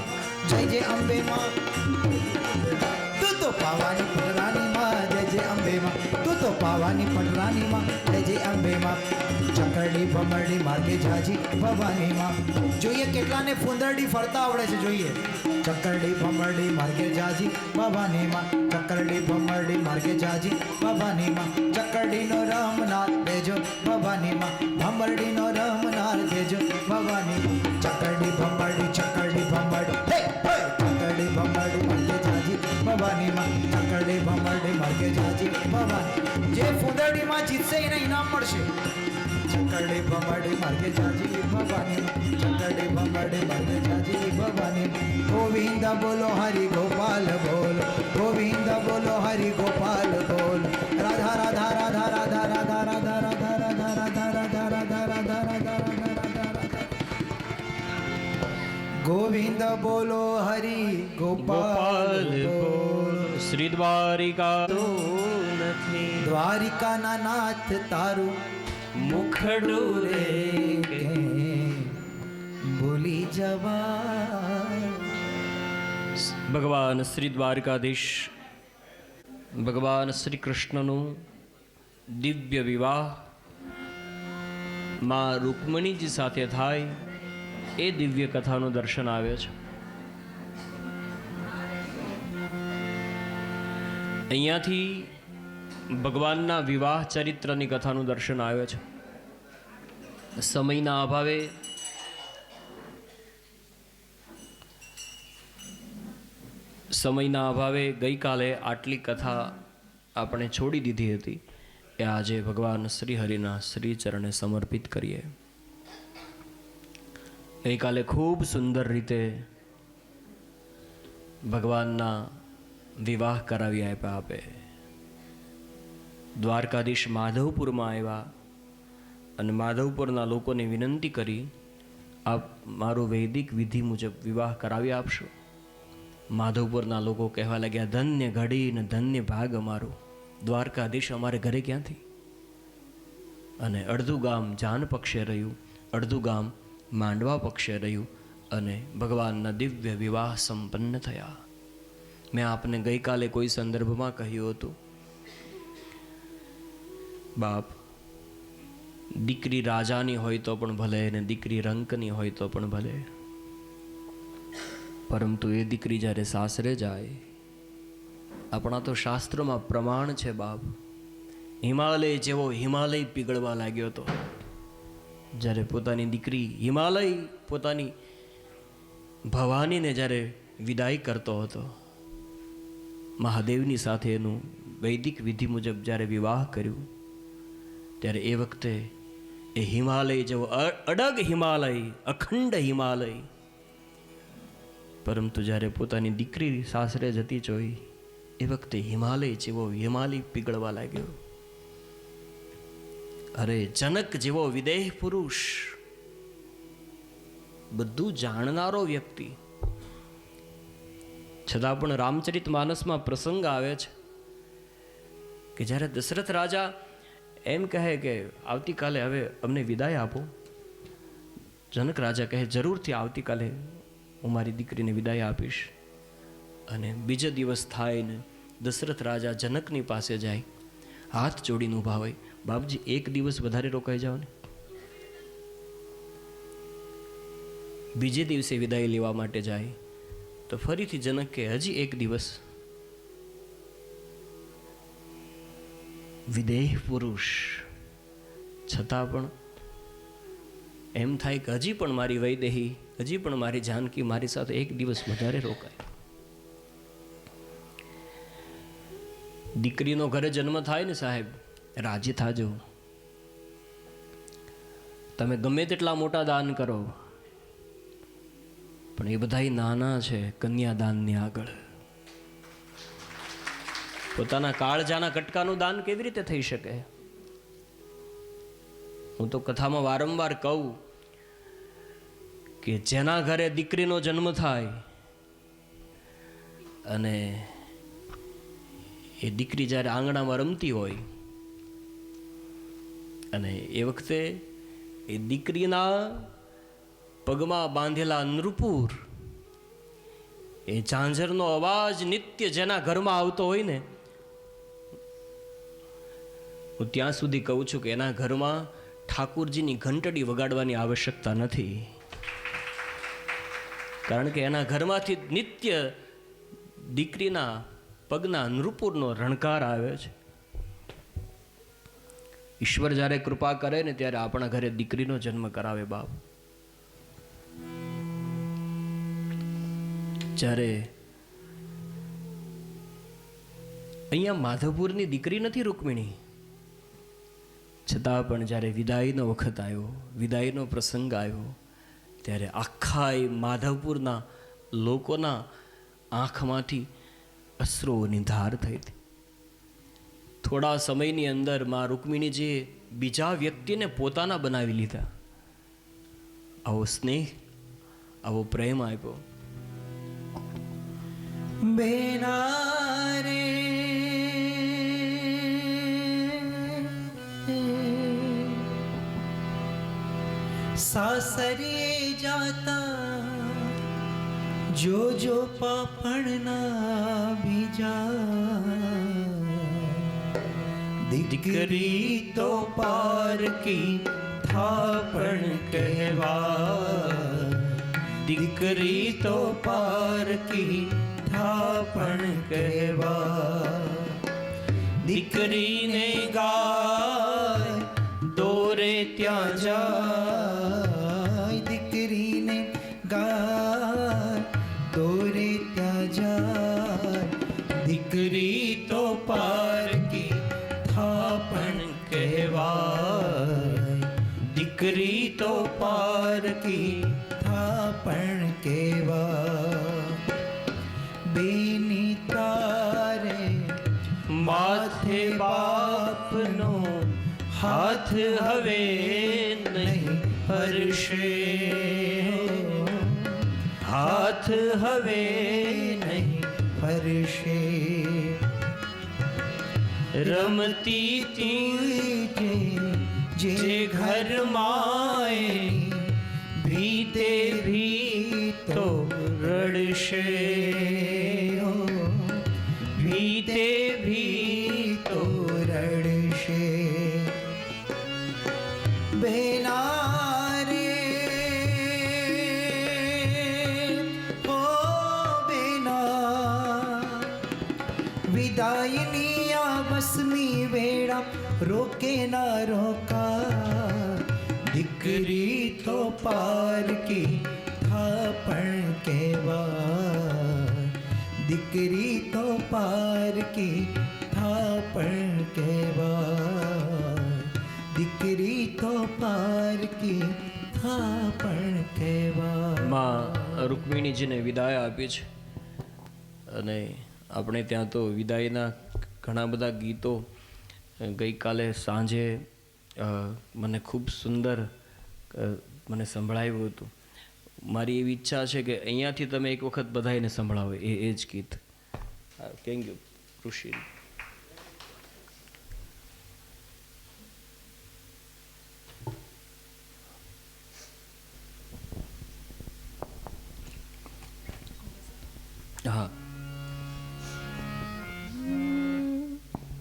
જય જય અંબે માં। તું તો પાવાની પટરાની માં, જય જય અંબે માં, તું તો પાવાની પટરાની માં, જય જય અંબે માં। ચકરડી ભમરડી માર્ગે જાજી ભવાની માં, જોઈએ કેટલાને ફૂંદરડી ફરતા આવડે છે જોઈએ। ચકરડી ભમરડી માર્ગે જાજી ભવાની માં, ચકરડી ભમરડી માર્ગે જાજી ભવાની માં। ચકરડીનો રમનાર દેજો ભવાની માં, ભમરડીનો રમનાર દેજો ભવાની માં। ચકરડી ભમરડી, ચકરડી ભમરડી, હે હે, ચકરડી ભમરડી માર્ગે જાજી ભવાની માં, ચકરડી ભમરડી માર્ગે જાજી ભવાની। જે ફૂંદરડીમાં જીતશે એને ઇનામ મળશે। ચકરડી ભમરડી માર્ગે જાજી ભવાની, ચકરડી ભમરડી માર્ગે જાજી ભવાની। ગોવિંદ બોલો હરિ ગોપાલ બોલ, ગોવિંદ બોલો હરિ ગોપાલ બોલ। રાધા રાધા રાધા રાધા રાધા રાધા રાધા રાધા રાધા રાધા રાધા રાધા રાધા રાધા। ગોવિંદ બોલો હરિ ગોપાલ બોલ। શ્રી દ્વારિકા નથી, દ્વારિકાના નાથ તારું મુખડું રે ભૂલી જવા। ભગવાન શ્રી દ્વારકાધીશ ભગવાન શ્રી કૃષ્ણનું દિવ્ય વિવાહ માં રૂકમણીજી સાથે થાય એ દિવ્ય કથાનું દર્શન આવે છે। અહીંયાથી ભગવાનના વિવાહ ચરિત્રની કથાનું દર્શન આવે છે। સમયના અભાવે ગઈકાલે આટલી કથા આપણે છોડી દીધી હતી એ આજે ભગવાન શ્રી હરિના શ્રી ચરણે સમર્પિત કરીએ। ગઈકાલે ખૂબ સુંદર રીતે ભગવાનના વિવાહ કરાવી આપ્યા આપે। દ્વારકાધીશ માધવપુરમાં આવ્યા અને માધવપુરના લોકોને વિનંતી કરી, આપ મારો વૈદિક વિધિ મુજબ વિવાહ કરાવી આપશો? માધવપુરના લોકો કહેવા લાગ્યા, ધન્ય ઘડી ને ધન્ય ભાગ અમારો, દ્વારકાધીશ અમારે ઘરે ક્યાંથી? અને અડધું ગામ જાન પક્ષે રહ્યું, અડધું ગામ માંડવા પક્ષે રહ્યું અને ભગવાનના દિવ્ય વિવાહ સંપન્ન થયા। મેં આપને ગઈકાલે કોઈ સંદર્ભમાં કહ્યું હતું, બાપ, દીકરી રાજાની હોય તો પણ ભલે ને દીકરી રંકની હોય તો પણ ભલે, પરંતુ એ દીકરી જ્યારે સાસરે જાય, આપણા તો શાસ્ત્રોમાં પ્રમાણ છે બાપ, હિમાલય જેવો હિમાલય પીગળવા લાગ્યો હતો જ્યારે પોતાની દીકરી હિમાલય પોતાની ભવાનીને જ્યારે વિદાય કરતો હતો। મહાદેવની સાથે એનું વૈદિક વિધિ મુજબ જ્યારે વિવાહ કર્યું ત્યારે એ વખતે એ હિમાલય જેવો અડગ હિમાલય, અખંડ હિમાલય, પરંતુ જ્યારે પોતાની દીકરી સાસરે જતી જોઈ એ વખતે હિમાલય જેવો હિમાલય પીગળવા લાગ્યો। અરે જનક જેવો વિદેહ પુરુષ, બધું જાણનારો વ્યક્તિ, છતાં પણ રામચરિત માનસમાં પ્રસંગ આવે છે કે જ્યારે દશરથ રાજા એમ કહે કે આવતીકાલે હવે અમને વિદાય આપો, જનક રાજા કહે જરૂરથી આવતીકાલે હું મારી દીકરીને વિદાય આપીશ। અને બીજો દિવસ થાય ને દશરથ રાજા જનકની પાસે જાય, હાથ જોડીને ઊભા હોય, બાપજી એક દિવસ વધારે રોકાઈ જાઓ ને। બીજે દિવસે વિદાય લેવા માટે જાય તો ફરીથી જનક કે હજી એક દિવસ। વિદેહ પુરુષ, છતાં પણ એમ થાય કે હજી પણ મારી વૈદેહી, હજી પણ મારી જાનકી મારી સાથે એક દિવસ વધારે રોકાય। દીકરીનો ઘરે જન્મ થાય ને સાહેબ, રાજી થાજો. તમે ગમે તેટલા મોટા દાન કરો, પણ એ બધા નાના છે કન્યાદાનની આગળ. પોતાના કાળજાના કટકાનું દાન કેવી રીતે થઈ શકે? હું તો કથામાં વારંવાર કહું કે જેના ઘરે દીકરીનો જન્મ થાય અને એ દીકરી જ્યારે આંગણામાં રમતી હોય અને એ વખતે એ દીકરીના પગમાં બાંધેલા નૃપુર, એ ઝાંઝરનો અવાજ નિત્ય જેના ઘરમાં આવતો હોય ને, હું ત્યાં સુધી કહું છું કે એના ઘરમાં ઠાકુરજીની ઘંટડી વગાડવાની આવશ્યકતા નથી. કારણ કે એના ઘરમાંથી નિત્ય દીકરીના પગના નૃપુરનો રણકાર આવે છે. ઈશ્વર જ્યારે કૃપા કરે ને ત્યારે આપણા ઘરે દીકરીનો જન્મ કરાવે બાપ. જ્યારે અહીંયા માધવપુરની દીકરી નથી રૂકમિણી, છતાં પણ જ્યારે વિદાયનો વખત આવ્યો, વિદાયનો પ્રસંગ આવ્યો, ત્યારે આખા એ માધવપુરના લોકોના આંખમાંથી અશ્રુઓની ધાર થઈ હતી. થોડા સમયની અંદર માં રૂકમિણીજીએ બીજા વ્યક્તિને પોતાના બનાવી લીધા. આવો સ્નેહ, આવો પ્રેમ આપ્યો. બેના રે સાસરે જાતા જો જો પાપણના બીજા, દીકરી તો પાર કી થાપણ કહેવા, દીકરી તો પાર કી થાપણ કહેવા. દીકરીને ગાય દોરે ત્યાં જાય, દીકરીને ગાય દોરે ત્યાં જાય, દીકરી તો પાર કી થાપણ કહેવાય, દીકરી તો પાર કી થાપણ કહેવાય. બેની તારે માથે બાપનો હાથ હવે નહીં હરશે, હાથ હવે નહીં હરશે. રમતી તી જે ઘરમાં ભીતે ભીતો રડશે, ભીતે ભીતો રડશે. બેના રે ઓ બેના, વિદાયની આ બસમી વેળા રોકે ના રોકા, દીકરી તો પાર કી થાપણ કહેવાય, દીકરી તો પાર કી થાપણ કહેવાય, દીકરી તો પાર કી થાપણ કહેવાય. માં રૂકમિણીજીને વિદાય આપી છે અને આપણે ત્યાં તો વિદાયના ઘણા બધા ગીતો ગઈકાલે સાંજે મને ખૂબ સુંદર મને સંભળાવ્યું હતું. મારી એવી ઈચ્છા છે કે અહીંયાથી તમે એક વખત બધાને સંભળાવો એ જ ગીત. થેન્ક યુ ઋષિ. हाँ.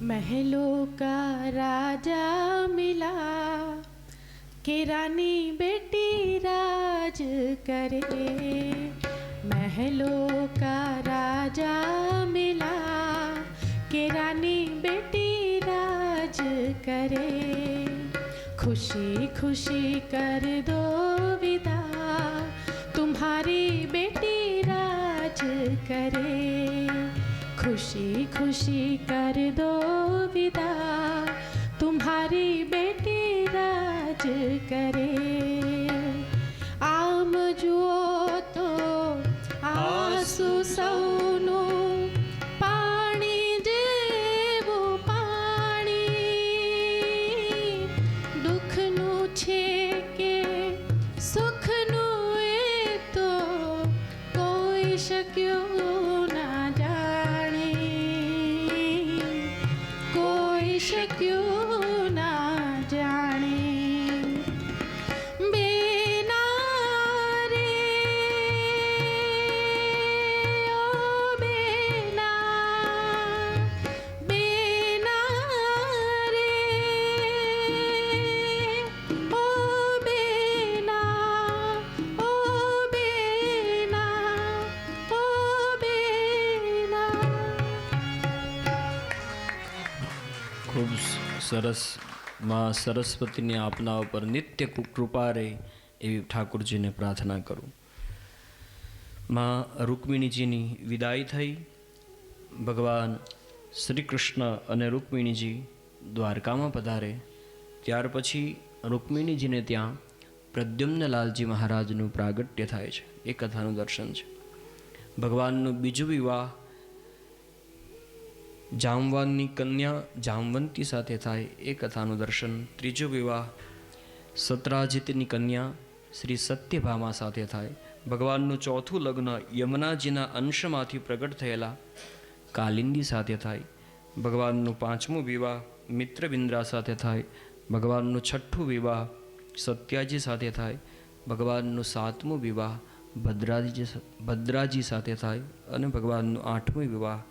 महलों का राजा मिला कि रानी बेटी राज करे, महलों का राजा मिला कि रानी बेटी राज करे, खुशी खुशी कर दो विदा तुम्हारी बेटी राज करे, खुशी खुशी कर दो विदा, तुम्हारी बेटी राज करे। आम जुओ तो आंसू सौનું પાણી જેવું પાણી, દુઃખનું છે કે સુખનું એ તો કોઈ શક્યું ના જાણે, કોઈ શક્યું ના જાણે. બેના રે ઓ બેના, બેના રે ઓ બેના, ઓ બેના, ઓ બેના. ખૂબ સરસ. માં સરસ્વતીની આપના ઉપર નિત્ય કૃપા રહે એવી ઠાકુરજીને પ્રાર્થના કરું. માં રૂકમિણીજીની વિદાય થઈ. ભગવાન શ્રી કૃષ્ણ અને રૂકમિણીજી દ્વારકામાં પધારે. ત્યાર પછી રૂકમિણીજીને ત્યાં પ્રદ્યુમ્નલાલજી મહારાજનું પ્રાગટ્ય થાય છે. એ કથાનું દર્શન છે. ભગવાનનું બીજું વિવાહ જામવાનની કન્યા જામવંતી સાથે થાય એ કથાનું દર્શન. ત્રીજો વિવાહ સત્રાજીતની કન્યા શ્રી સત્યભામા સાથે થાય. ભગવાનનું ચોથું લગ્ન યમુનાજીના અંશમાંથી પ્રગટ થયેલા કાલિંદી સાથે થાય. ભગવાનનું પાંચમું વિવાહ મિત્રવિંદ્રા સાથે થાય. ભગવાનનું છઠ્ઠું વિવાહ સત્યાજી સાથે થાય. ભગવાનનું સાતમું વિવાહ ભદ્રાજી સાથે થાય. અને ભગવાનનું આઠમું વિવાહ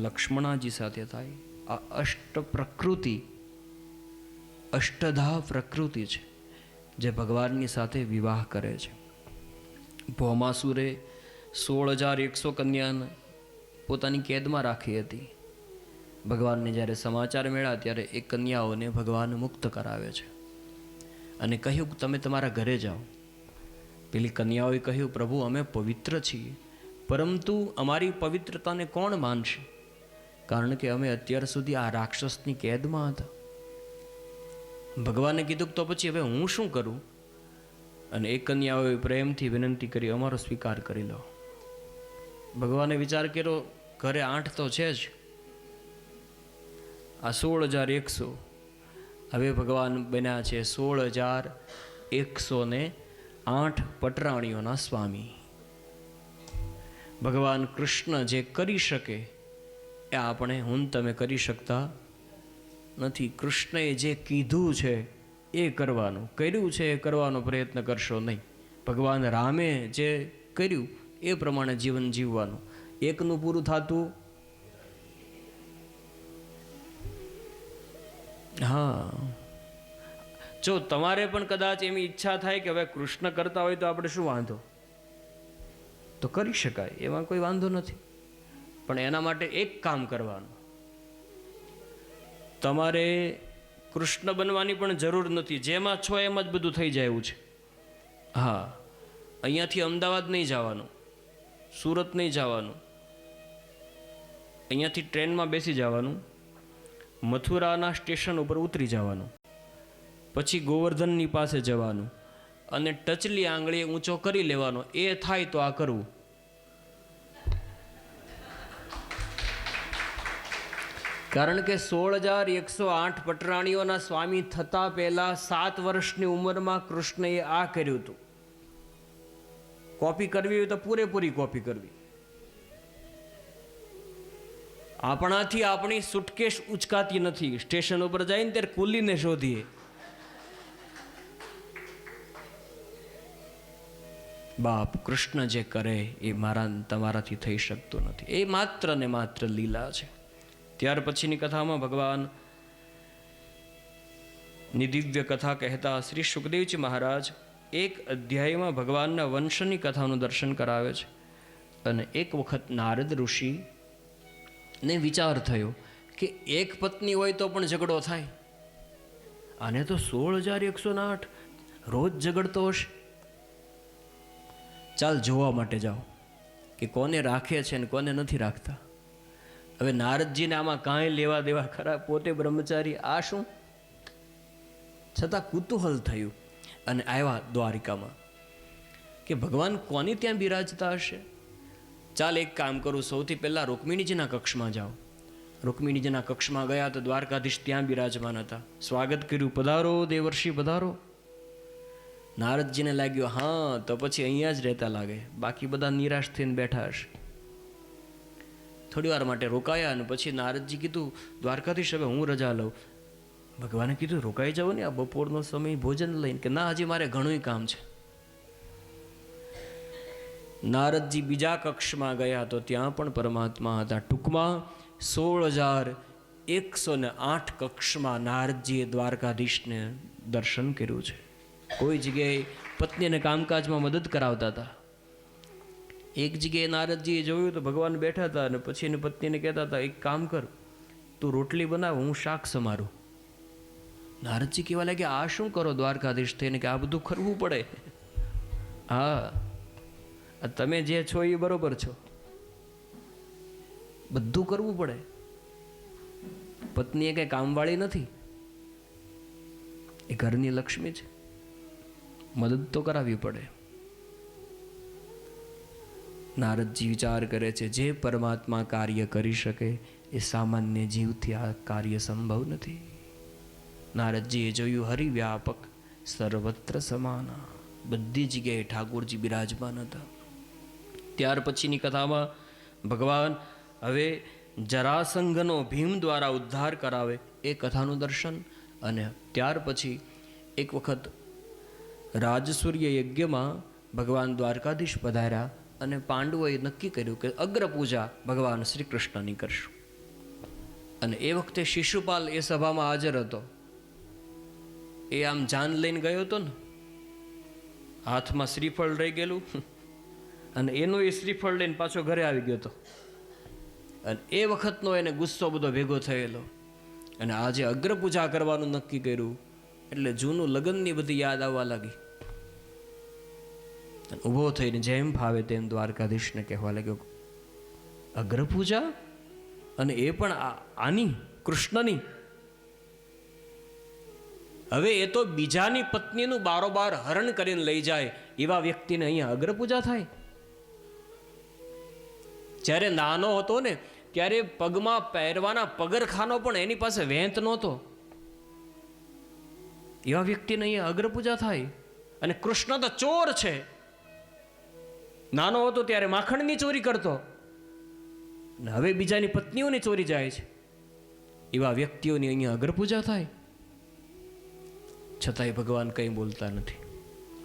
લક્ષ્મણાજી સાથે થાય. આ અષ્ટ પ્રકૃતિ, અષ્ટધા પ્રકૃતિ છે જે ભગવાનની સાથે વિવાહ કરે છે. ભૌમાસુરે 16,100 કન્યાને પોતાની કેદમાં રાખી હતી. ભગવાનને જ્યારે સમાચાર મળ્યા ત્યારે એ કન્યાઓને ભગવાન મુક્ત કરાવે છે અને કહ્યું કે તમે તમારા ઘરે જાઓ. પેલી કન્યાઓએ કહ્યું, પ્રભુ અમે પવિત્ર છીએ, પરંતુ અમારી પવિત્રતાને કોણ માનશે? કારણ કે અમે અત્યાર સુધી આ રાક્ષસની કેદમાં હતા. ભગવાને કીધું તો પછી હવે હું શું કરું? અને એક કન્યાઓએ પ્રેમથી વિનંતી કરી, અમારો સ્વીકાર કરી લો. ભગવાને વિચાર કર્યો, ઘરે 8 તો છે જ, આ 16,100. હવે ભગવાન બન્યા છે 16,108 પટરાણીઓના સ્વામી. ભગવાન કૃષ્ણ જે કરી શકે એ આપણે હું તમે કરી શકતા નથી. કૃષ્ણએ જે કીધું છે એ કરવાનું, કર્યું છે એ કરવાનો પ્રયત્ન કરશો નહીં. ભગવાન રામે જે કર્યું એ પ્રમાણે જીવન જીવવાનું. એકનું પૂરું થતું, હા. જો તમારે પણ કદાચ એવી ઈચ્છા થાય કે હવે કૃષ્ણ કરતા હોય તો આપણે શું વાંધો, તો કરી શકાય, એમાં કોઈ વાંધો નથી. પણ એના માટે એક કામ કરવાનું. તમારે કૃષ્ણ બનવાની પણ જરૂર નથી, જેમાં છો એમ જ બધું થઈ જાય એવું છે. હા, અહીંયાથી અમદાવાદ નહીં જવાનું, સુરત નહીં જવાનું, અહીંયાથી ટ્રેનમાં બેસી જવાનું, મથુરાના સ્ટેશન ઉપર ઉતરી જવાનું, પછી ગોવર્ધનની પાસે જવાનું અને ટચલી આંગળીએ ઊંચો કરી લેવાનો. એ થાય તો આ કરવું. કારણ કે 16,108 પટરાણીઓના સ્વામી થતા પહેલા 7 વર્ષની ઉંમરમાં કૃષ્ણએ આ કર્યું હતું. કોપી કરવી હોય તો પૂરેપૂરી કોપી કરવી. આપણાથી આપણી સુટકેશ ઉચકાતી નથી. સ્ટેશન ઉપર જઈને ત્યારે કુલીને શોધીએ. બાપ કૃષ્ણ જે કરે એ તમારાથી થઈ શકતું નથી. એ માત્ર ને માત્ર લીલા છે. ત્યાર પછીની કથામાં ભગવાન ની દિવ્ય કથા કહેતા શ્રી સુખદેવજી મહારાજ એક અધ્યાયમાં ભગવાનના વંશની કથાનું દર્શન કરાવે છે. અને એક વખત નારદ ઋષિ ને વિચાર થયો કે એક પત્ની હોય તો પણ ઝઘડો થાય, આને તો 16,108 રોજ ઝઘડતો હશે. ચાલ જોવા માટે જાઓ કે કોને રાખે છે ને કોને નથી રાખતા. હવે નારદજીને આમાં કાંઈ લેવા દેવા ખરા, પોતે બ્રહ્મચારી, આ શું? છતાં કુતૂહલ થયું અને આવ્યા દ્વારિકામાં કે ભગવાન કોની ત્યાં બિરાજતા હશે. ચાલ એક કામ કરું, સૌથી પહેલાં રૂકમિણીજીના કક્ષમાં જાઓ. રૂકમિણીજીના કક્ષમાં ગયા તો દ્વારકાધીશ ત્યાં બિરાજમાન હતા. સ્વાગત કર્યું, પધારો દેવર્ષિ પધારો. નારદજીને લાગ્યું હા તો પછી અહીંયા જ રહેતા લાગે, બાકી બધા નિરાશ થઈને બેઠા હશે. થોડી વાર માટે રોકાયા અને પછી નારદજી કીધું દ્વારકાધીશ હવે હું રજા લઉં. ભગવાને કીધું રોકાઈ જાઓ ને, આ બપોરનો સમય ભોજન લઈને. કે ના, હજી મારે ઘણું કામ છે. નારદજી બીજા કક્ષમાં ગયા તો ત્યાં પણ પરમાત્મા હતા. ટૂંકમાં 16,108 કક્ષમાં નારદજીએ દ્વારકાધીશને દર્શન કર્યું છે. કોઈ જગ્યાએ પત્નીને કામકાજમાં મદદ કરાવતા હતા. એક જગ્યાએ નારદજીએ જોયું તો ભગવાન બેઠા હતા અને પછી એની પત્નીને કહેતા હતા એક કામ કર, તું રોટલી બનાવ, હું શાક સમારું. નારદજી કહેવા લાગ્યા આ શું કરો દ્વારકાધીશ થઈને, કે આ બધું કરવું પડે. હા, તમે જે છો એ બરોબર છો, બધું કરવું પડે. પત્ની એ કઈ કામવાળી નથી, એ ઘરની લક્ષ્મી છે, મદદ તો કરાવવી પડે. નારદજી વિચાર કરે છે જે પરમાત્મા કાર્ય કરી શકે એ સામાન્ય જીવથી આ કાર્ય સંભવ નથી. નારદજીએ જોયું હરિવ્યાપક સર્વત્ર સમાના, બધી જગ્યાએ ઠાકોરજી બિરાજમાન હતા. ત્યાર પછીની કથામાં ભગવાન હવે જરાસંઘનો ભીમ દ્વારા ઉદ્ધાર કરાવે એ કથાનું દર્શન, અને ત્યાર પછી એક વખત રાજસૂર્ય યજ્ઞમાં ભગવાન દ્વારકાધીશ પધાર્યા અને પાંડવોએ નક્કી કર્યું કે અગ્ર પૂજા ભગવાન શ્રી કૃષ્ણની કરશું. અને એ વખતે શિશુપાલ એ સભામાં હાજર હતો. એ આમ જાન લઈને ગયો હતો ને, હાથમાં શ્રીફળ રહી ગયેલું અને એનો એ શ્રીફળ લઈને પાછો ઘરે આવી ગયો હતો. અને એ વખતનો એને ગુસ્સો બધો ભેગો થયેલો. અને આજે અગ્ર પૂજા કરવાનું નક્કી કર્યું એટલે જૂનું લગ્નની બધી યાદ આવવા લાગી. ઊભો થઈને જેમ ફાવે તેમ દ્વારકાધીશને કહેવા લાગ્યો અગ્ર પૂજા, અને એ પણ આની કૃષ્ણની. હવે એ તો બીજાની પત્નીનું બારોબાર હરણ કરીને લઈ જાય એવા વ્યક્તિને અહીંયા અગ્ર પૂજા થાય. જ્યારે નાનો હતો ને ત્યારે પગમાં પહેરવાના પગરખાનો પણ એની પાસે વેંત નહોતો. એવા વ્યક્તિને અહીંયા અગ્ર પૂજા થાય. અને કૃષ્ણ તો ચોર છે. નાનો હતો ત્યારે માખણની ચોરી કરતો, હવે બીજાની પત્નીઓની ચોરી જાય છે. એવા વ્યક્તિઓની અહીંયા અગ્ર પૂજા થાય. છતાંય ભગવાન કંઈ બોલતા નથી,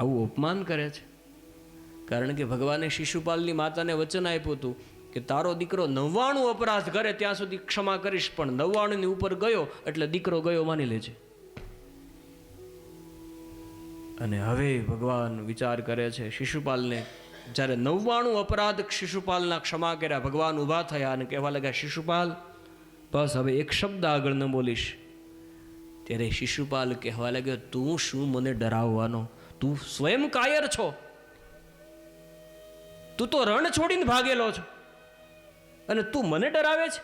આવું અપમાન કરે છે. કારણ કે ભગવાને શિશુપાલની માતાને વચન આપ્યું હતું કે તારો દીકરો 99 અપરાધ કરે ત્યાં સુધી ક્ષમા કરીશ, પણ 99 ની ઉપર ગયો એટલે દીકરો ગયો માની લેજે. અને હવે ભગવાન વિચાર કરે છે શિશુપાલને, જ્યારે 99 અપરાધ શિશુપાલના ક્ષમા કર્યા, ભગવાન ઊભા થયા અને કહેવા લાગ્યા શિશુપાલ બસ હવે એક શબ્દ આગળ ન બોલીશ. ત્યારે શિશુપાલ કહેવા લાગ્યો તું શું મને ડરાવવાનો, તું સ્વયં કાયર છો, તું તો રણ છોડીને ભાગેલો છો અને તું મને ડરાવે છે.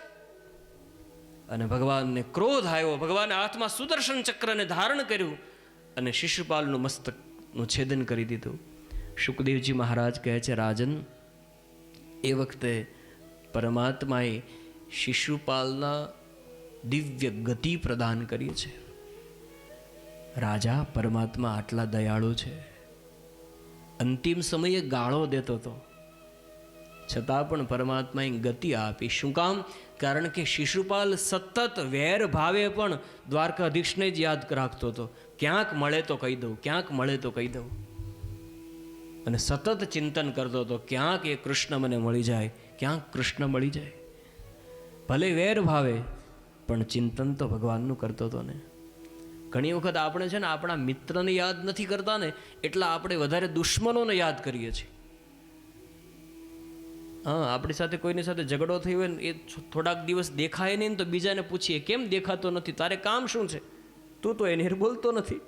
અને ભગવાનને ક્રોધ આવ્યો. ભગવાને હાથમાં સુદર્શન ચક્રને ધારણ કર્યું અને શિશુપાલનું મસ્તકનું છેદન કરી દીધું. શુકદેવજી મહારાજ કહે છે રાજન, એ વખતે પરમાત્માએ શિશુપાલના દિવ્ય ગતિ પ્રદાન કરી છે. રાજા પરમાત્મા આટલા દયાળુ છે. અંતિમ સમયે ગાળો દેતો હતો છતાં પણ પરમાત્માએ ગતિ આપી. શું કામ? કારણ કે શિશુપાલ સતત વેર ભાવે પણ દ્વારકાધીશને જ યાદ રાખતો હતો. ક્યાંક મળે તો કહી દઉં, ક્યાંક મળે તો કહી દઉં. અને સતત ચિંતન કરતો હતો ક્યાંક એ કૃષ્ણ મને મળી જાય, ક્યાંક કૃષ્ણ મળી જાય. ભલે વેર ભાવે પણ ચિંતન તો ભગવાનનું કરતો હતો ને. ઘણી વખત આપણે છે ને આપણા મિત્રને યાદ નથી કરતા ને, એટલા આપણે વધારે દુશ્મનોને યાદ કરીએ છીએ. હા, આપણી સાથે કોઈની સાથે ઝઘડો થયો હોય ને એ થોડાક દિવસ દેખાય નહીં ને તો બીજાને પૂછીએ કેમ દેખાતો નથી, તારે કામ શું છે, તું તો એને બોલતો નથી.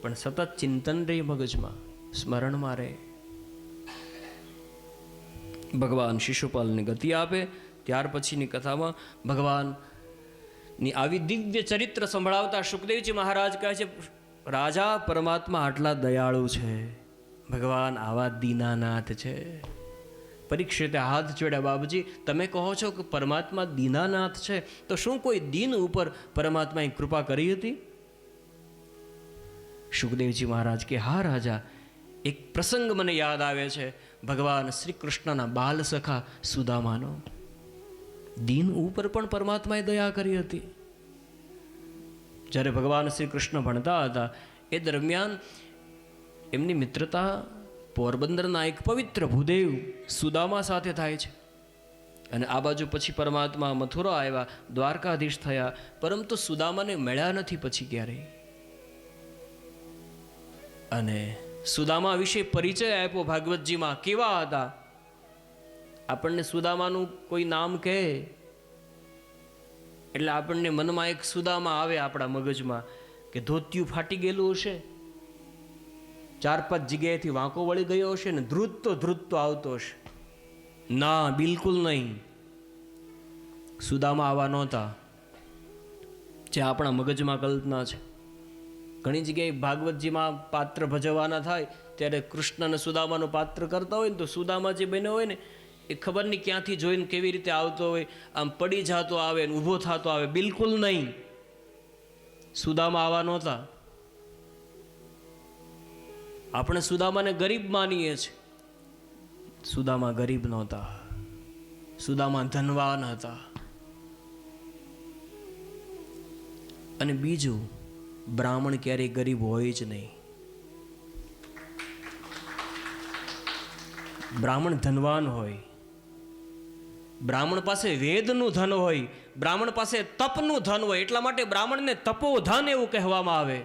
પણ સતત ચિંતન રહે મગજમાં, સ્મરણમાં રહે. ભગવાન શિશુપાલને ગતિ આપે ત્યાર પછીની કથામાં ભગવાનની આવી દિવ્ય ચરિત્ર સંભળાવતા સુખદેવજી મહારાજ કહે છે, રાજા પરમાત્મા આટલા દયાળુ છે, ભગવાન આવા દીનાનાથ છે. પરીક્ષિતે હાથ જોડ્યા, બાબુજી તમે કહો છો કે પરમાત્મા દીનાનાથ છે, તો શું કોઈ દીન ઉપર પરમાત્માએ કૃપા કરી હતી? સુખદેવજી મહારાજ કે હા રાજા, એક પ્રસંગ મને યાદ આવે છે, ભગવાન શ્રી કૃષ્ણના બાલ સખા સુદામાનો. દીન ઉપર પણ પરમાત્માએ દયા કરી હતી. જ્યારે ભગવાન શ્રી કૃષ્ણ ભણતા હતા એ દરમિયાન એમની મિત્રતા પોરબંદરના એક પવિત્ર ભૂદેવ સુદામા સાથે થાય છે. અને આ બાજુ પછી પરમાત્મા મથુરા આવ્યા, દ્વારકાધીશ થયા, પરંતુ સુદામાને મળ્યા નથી પછી ક્યારેય. અને સુદામા વિશે પરિચય આપ્યો ભાગવતજીમાં. કેવા હતા? આપણને સુદામાનું કોઈ નામ કહે એટલે આપણને મનમાં એક સુદામા આવે આપણા મગજમાં કે ધોતિયું ફાટી ગયેલું હશે, 4-5 જગ્યાએથી વાંકો વળી ગયો હશે ને ધ્રુજતો આવતો હશે. ના, બિલકુલ નહીં. સુદામા આવા નહોતા જે આપણા મગજમાં કલ્પના છે. ઘણી જગ્યાએ ભાગવતજીમાં પાત્ર ભજવવાના થાય ત્યારે કૃષ્ણ અને સુદામાનું પાત્ર કરતા હોય ને તો સુદામા જે બન્યો હોય ને એ ખબર નહીં ક્યાંથી જોઈને કેવી રીતે આવતો હોય, આમ પડી જતો આવે ને ઊભો થતો આવે. બિલકુલ નહીં, સુદામા આવા નહોતા. આપણે સુદામાને ગરીબ માનીએ છીએ. સુદામા ગરીબ નહોતા, સુદામા ધનવાન હતા. અને બીજું, બ્રાહ્મણ ક્યારેય ગરીબ હોય જ નહીં. બ્રાહ્મણ ધનવાન હોય, બ્રાહ્મણ પાસે વેદનું ધન હોય, બ્રાહ્મણ પાસે તપનું ધન હોય. એટલા માટે બ્રાહ્મણને તપોધન એવું કહેવામાં આવે.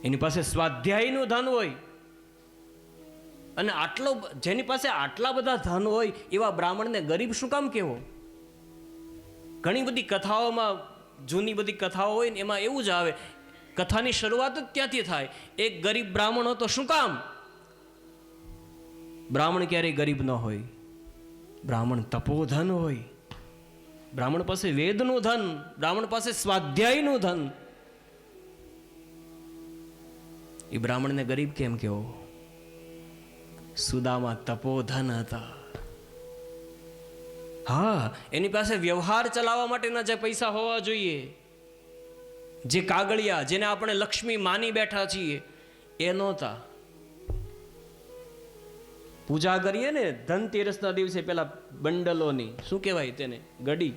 એની પાસે સ્વાધ્યાયનું ધન હોય. અને જેની પાસે આટલા બધા ધન હોય એવા બ્રાહ્મણને ગરીબ શું કામ કહેવો? ઘણી બધી કથાઓમાં, જૂની બધી કથાઓ હોય ને એમાં એવું જ આવે, કથાની શરૂઆત જ ત્યાંથી થાય. એક ગરીબ બ્રાહ્મણ હતો, શું કામ? બ્રાહ્મણ ક્યારેય ગરીબ ન હોય. બ્રાહ્મણ તપોધન હોય, બ્રાહ્મણ પાસે વેદનું ધન, બ્રાહ્મણ પાસે સ્વાધ્યાયનું ધન. એ બ્રાહ્મણને ગરીબ કેમ કહેવો? સુદામા તપોધન હતા. હા, એની પાસે વ્યવહાર ચલાવવા માટેના જે પૈસા હોવા જોઈએ, જે કાગળિયા જેને આપણે લક્ષ્મી માની બેઠા છીએ, એ નહોતા. પૂજા કરીએ ને ધનતેરસના દિવસે પેલા બંડલોની, શું કહેવાય તેને? ગડી.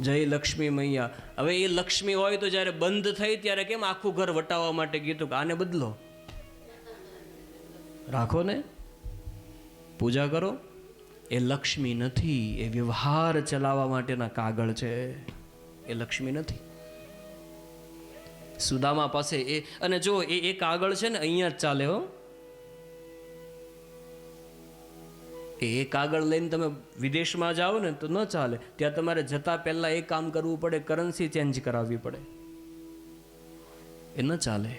જય લક્ષ્મી મૈયા. હવે એ લક્ષ્મી હોય તો જ્યારે બંધ થઈ ત્યારે કેમ આખું ઘર વટાવવા માટે કીધું કે આને બદલો, રાખો ને, પૂજા કરો. એ લક્ષ્મી નથી, એ વ્યવહાર ચલાવવા માટેના કાગળ છે, એ લક્ષ્મી નથી. સુદામા પાસે એ, અને જો એ કાગળ છે ને અહીંયા જ ચાલે હો. એ કાગળ લઈને તમે વિદેશમાં જાઓ ને તો ન ચાલે. ત્યાં તમારે જતા પહેલા એ કામ કરવું પડે, કરન્સી ચેન્જ કરાવવી પડે. એ ન ચાલે.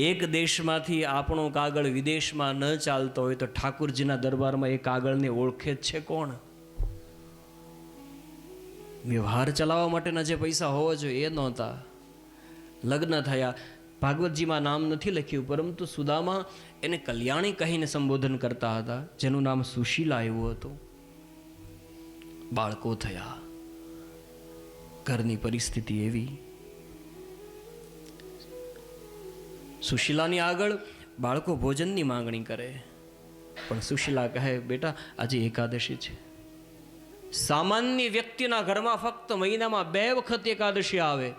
એક દેશમાંથી આપણો કાગળ વિદેશમાં ન ચાલતો હોય તો ઠાકુરજીના દરબારમાં એ કાગળને ઓળખે જ છે કોણ? વ્યવહાર ચલાવવા માટેના જે પૈસા હોવા જોઈએ એ નહોતા. લગ્ન થયા, ભાગવતજીમાં નામ નથી લખ્યું, પરંતુ સુદામા એને કલ્યાણી કહીને સંબોધન કરતા હતા, જેનું નામ સુશીલા એવું હતું. બાળકો થયા, ઘરની પરિસ્થિતિ એવી. સુશીલાની આગળ બાળકો ભોજનની માંગણી કરે, પણ સુશીલા કહે, બેટા આજે એકાદશી છે. સામાન્ય વ્યક્તિના ઘરમાં ફક્ત મહિનામાં 2 વખત એકાદશી આવે,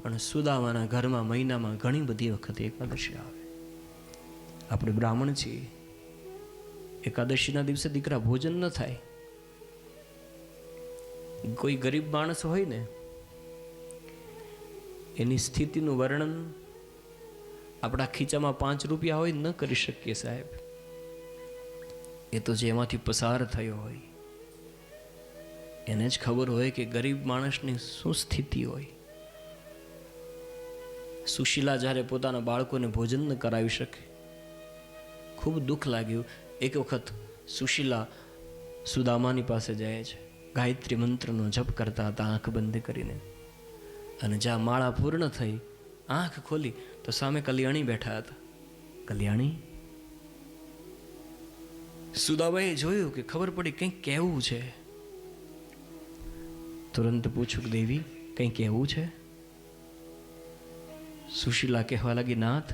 પણ સુદામાના ઘરમાં મહિનામાં ઘણી બધી વખત એકાદશી આવે. આપણે બ્રાહ્મણ છીએ, એકાદશીના દિવસે દીકરા ભોજન ન થાય. કોઈ ગરીબ માણસ હોય ને એની સ્થિતિનું વર્ણન આપણા ખીચામાં 5 રૂપિયા હોય ન કરી શકીએ સાહેબ. એ તો જેમાંથી પસાર થયો હોય એને જ ખબર હોય કે ગરીબ માણસની શું સ્થિતિ હોય. સુશીલા જ્યારે પોતાના બાળકોને ભોજન ન કરાવી શકે ખૂબ દુઃખ લાગ્યું. એક વખત સુશીલા સુદામાની પાસે જાય છે, ગાયત્રી મંત્રનો જપ કરતા હતા આંખ બંધ કરીને, અને જ્યાં માળા પૂર્ણ થઈ આંખ ખોલી તો સામે કલ્યાણી બેઠા હતા. કલ્યાણી, સુદામાએ જોયું કે ખબર પડી કંઈક કહેવું છે. તુરંત પૂછ્યું કે દેવી કંઈ કહેવું છે? સુશીલા કહેવા લાગી, નાથ,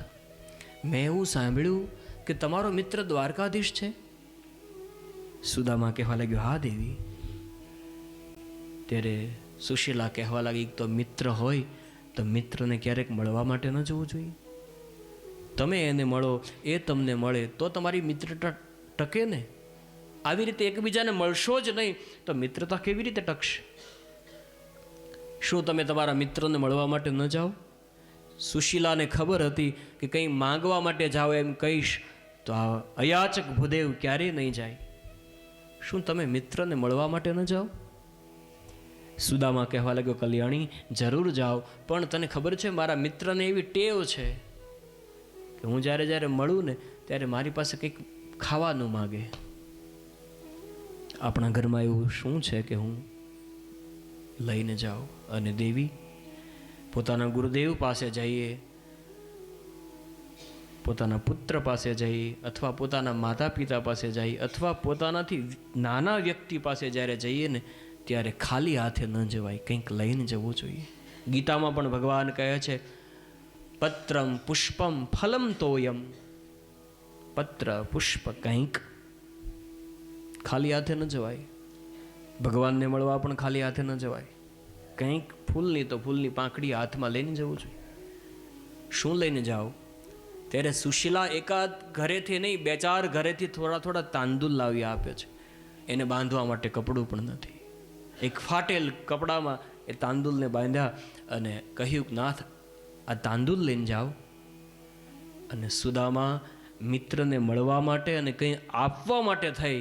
મેં એવું સાંભળ્યું કે તમારો મિત્ર દ્વારકાધીશ છે. સુદામા કહેવા લાગ્યો, હા દેવી. ત્યારે સુશીલા કહેવા લાગી, તો મિત્ર હોય તો મિત્રને ક્યારેક મળવા માટે ન જવું જોઈએ? તમે એને મળો, એ તમને મળે તો તમારી મિત્રતા ટકે ને. આવી રીતે એકબીજાને મળશો જ નહીં તો મિત્રતા કેવી રીતે ટકશે? શું તમે તમારા મિત્રને મળવા માટે ન જાઓ? સુશીલાને ખબર હતી કે કંઈ માંગવા માટે જાઓ એમ કહીશ તો આ અયાચક ભૂદેવ ક્યારેય નહીં જાય. શું તમે મિત્રને મળવા માટે ન જાઓ? સુદામા કહેવા લાગ્યો, કલ્યાણી, જરૂર જાઓ, પણ તને ખબર છે મારા મિત્રને એવી ટેવ છે કે હું જ્યારે જ્યારે મળું ને ત્યારે મારી પાસે કંઈક ખાવાનું માગે. આપણા ઘરમાં એવું શું છે કે હું લઈને જાઉં? અને દેવી પોતાના ગુરુદેવ પાસે જઈએ, પોતાના પુત્ર પાસે જઈએ, અથવા પોતાના માતા પિતા પાસે જઈએ, અથવા પોતાનાથી નાના વ્યક્તિ પાસે જ્યારે જઈએ ને ત્યારે ખાલી હાથે ન જવાય, કંઈક લઈને જવું જોઈએ. ગીતામાં પણ ભગવાન કહે છે, પત્રમ પુષ્પમ ફલમ તોયમ. પત્ર પુષ્પ કંઈક ખાલી હાથે ન જવાય. ભગવાનને મળવા પણ ખાલી હાથે ન જવાય. કંઈક ફૂલની તો ફૂલની પાંખડી હાથમાં લઈને જવું જોઈએ. શું લઈને જાઓ? ત્યારે સુશીલા એકાદ ઘરેથી નહીં, 2-4 ઘરેથી થોડા થોડા તાંદુલ લાવી આપે છે. એને બાંધવા માટે કપડું પણ નથી. એક ફાટેલ કપડામાં એ તાંદુલને બાંધ્યા અને કહ્યું, નાથ, આ તાંદુલ લઈને જાઓ. અને સુદામા મિત્રને મળવા માટે અને કંઈ આપવા માટે થઈ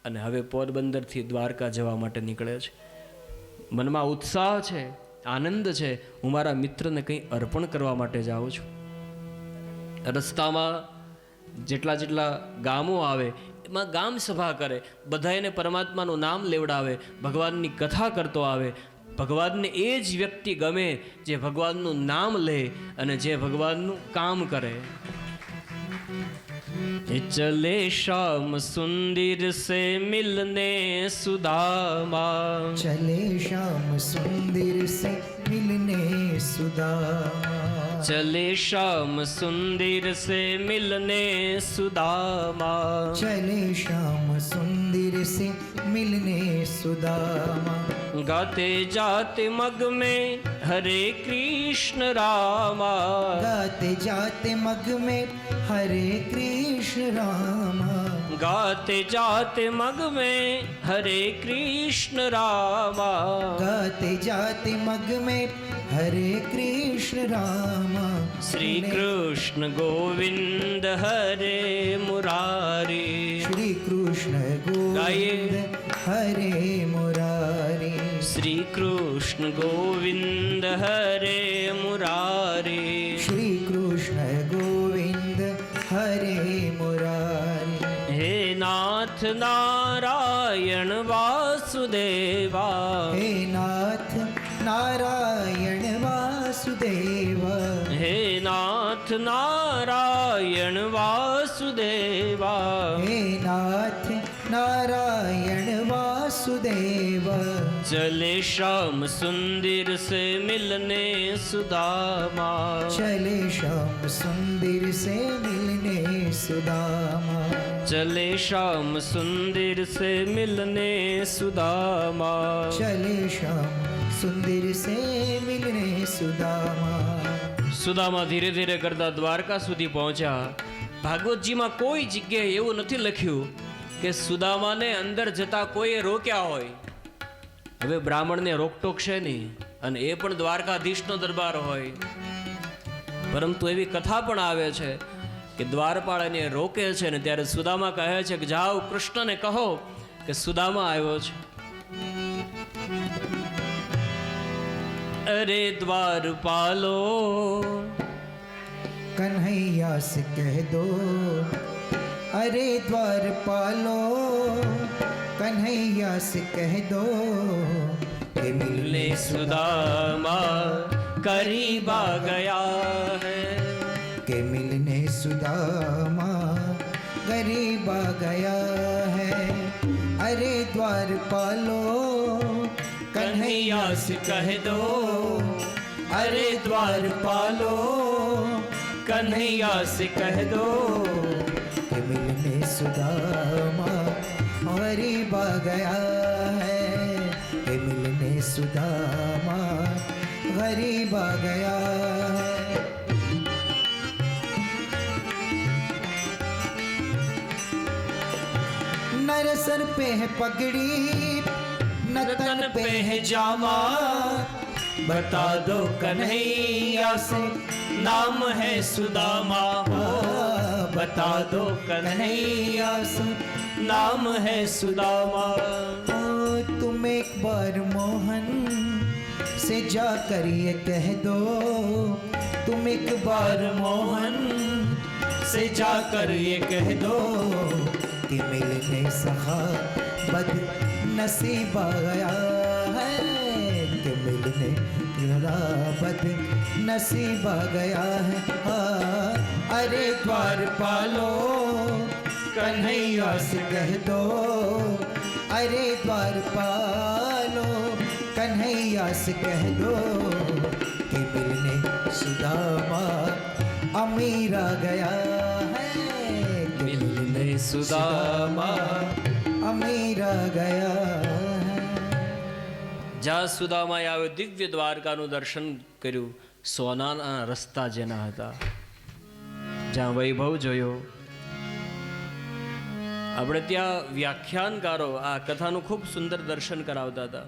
અને હવે પોરબંદરથી દ્વારકા જવા માટે નીકળે છે. મનમાં ઉત્સાહ છે, આનંદ છે, હું મારા મિત્રને કંઈ અર્પણ કરવા માટે જાઉં છું. રસ્તામાં જેટલા જેટલા ગામો આવે એમાં ગામ સભા કરે, બધા એને પરમાત્માનું નામ લેવડાવે, ભગવાનની કથા કરતો આવે. ભગવાનને એ જ વ્યક્તિ ગમે જે ભગવાનનું નામ લે અને જે ભગવાનનું કામ કરે. चले श्याम सुंदर से मिलने सुदामा, चले श्याम सुंदर से मिलने सुदामा, चले श्याम सुंदर से मिलने सुदामा, चले श्याम सुंदर से मिलने सुदामा, गाते जाते मग में हरे कृष्ण रामा, गाते जाते मग में हरे कृष्ण रामा, गाते जाते मग में हरे कृष्ण रामा, गाते जाते मग में हरे कृष्ण रामा, श्री कृष्ण गोविंद हरे मुरारी, श्री कृष्ण गोविंद हरे मुरारी, श्री कृष्ण गोविंद हरे मुरारी, श्री कृष्ण गोविंद हरे मुरारी। हे नाथ नारायण वासुदेवा, हे नाथ नारायण वासुदेवा, हे नाथ नारायण वासुदेवा, हे नाथ नारायण वासुदेवा, चले श्याम सुंदर से मिलने सुदामा, चले श्याम सुंदर से मिलने सुदामा, चले श्याम सुंदर से मिलने सुदामा, चले श्याम सुंदर से मिलने सुदामा। સુદામા ધીરે ધીરે કરતા દ્વારકા સુધી પહોંચ્યા. ભાગવતજીમાં કોઈ જગ્યાએ એવું નથી લખ્યું કે સુદામાને અંદર જતા કોઈએ રોક્યા હોય. હવે બ્રાહ્મણને રોકટોક છે નહીં, અને એ પણ દ્વારકાધીશનો દરબાર હોય. પરંતુ એવી કથા પણ આવે છે કે દ્વારપાળ એને રોકે છે ને ત્યારે સુદામા કહે છે કે જાઓ કૃષ્ણને કહો કે સુદામા આવ્યો છે. अरे द्वारपालो कन्हैया से कह दो अरे द्वारपालो कन्हैया से कह दो कि मिलने सुदामा करीब आ गया है के मिलने सुदामा गरीब आ गया है अरे द्वारपालो कन्हैया से कह दो अरे द्वारपालो कन्हैया से कह दो कि मिलने सुदामा गरीब आ गया है कि मिलने सुदामा गरीब आ गया है नर सर पे है पगड़ी न तन पे है जामा बता दो कन्हैया से नाम है सुदामा हो बता दो कन्हैया से नाम है सुदामा ओ, तुम एक बार मोहन से जाकर ये कह दो तुम एक बार मोहन से जाकर ये कह दो कि मिलने सखा बद नसीब आ गया है कि मिलने बद नसीब आ गया है अरे द्वारपालो कन्हैया से कह दो अरे द्वारपालो कन्हैया से कह दो कि मिलने सुदामा अमीर आ गया है कि मिलने सुदामा अमीर आ गया है જ્યાં સુદામાએ આવ્યો દિવ્ય દ્વારકાનું દર્શન કર્યું સોનાના રસ્તા જેના હતા જ્યાં વૈભવ જોયો આપણે ત્યાં વ્યાખ્યાનકારો આ કથાનું ખૂબ સુંદર દર્શન કરાવતા હતા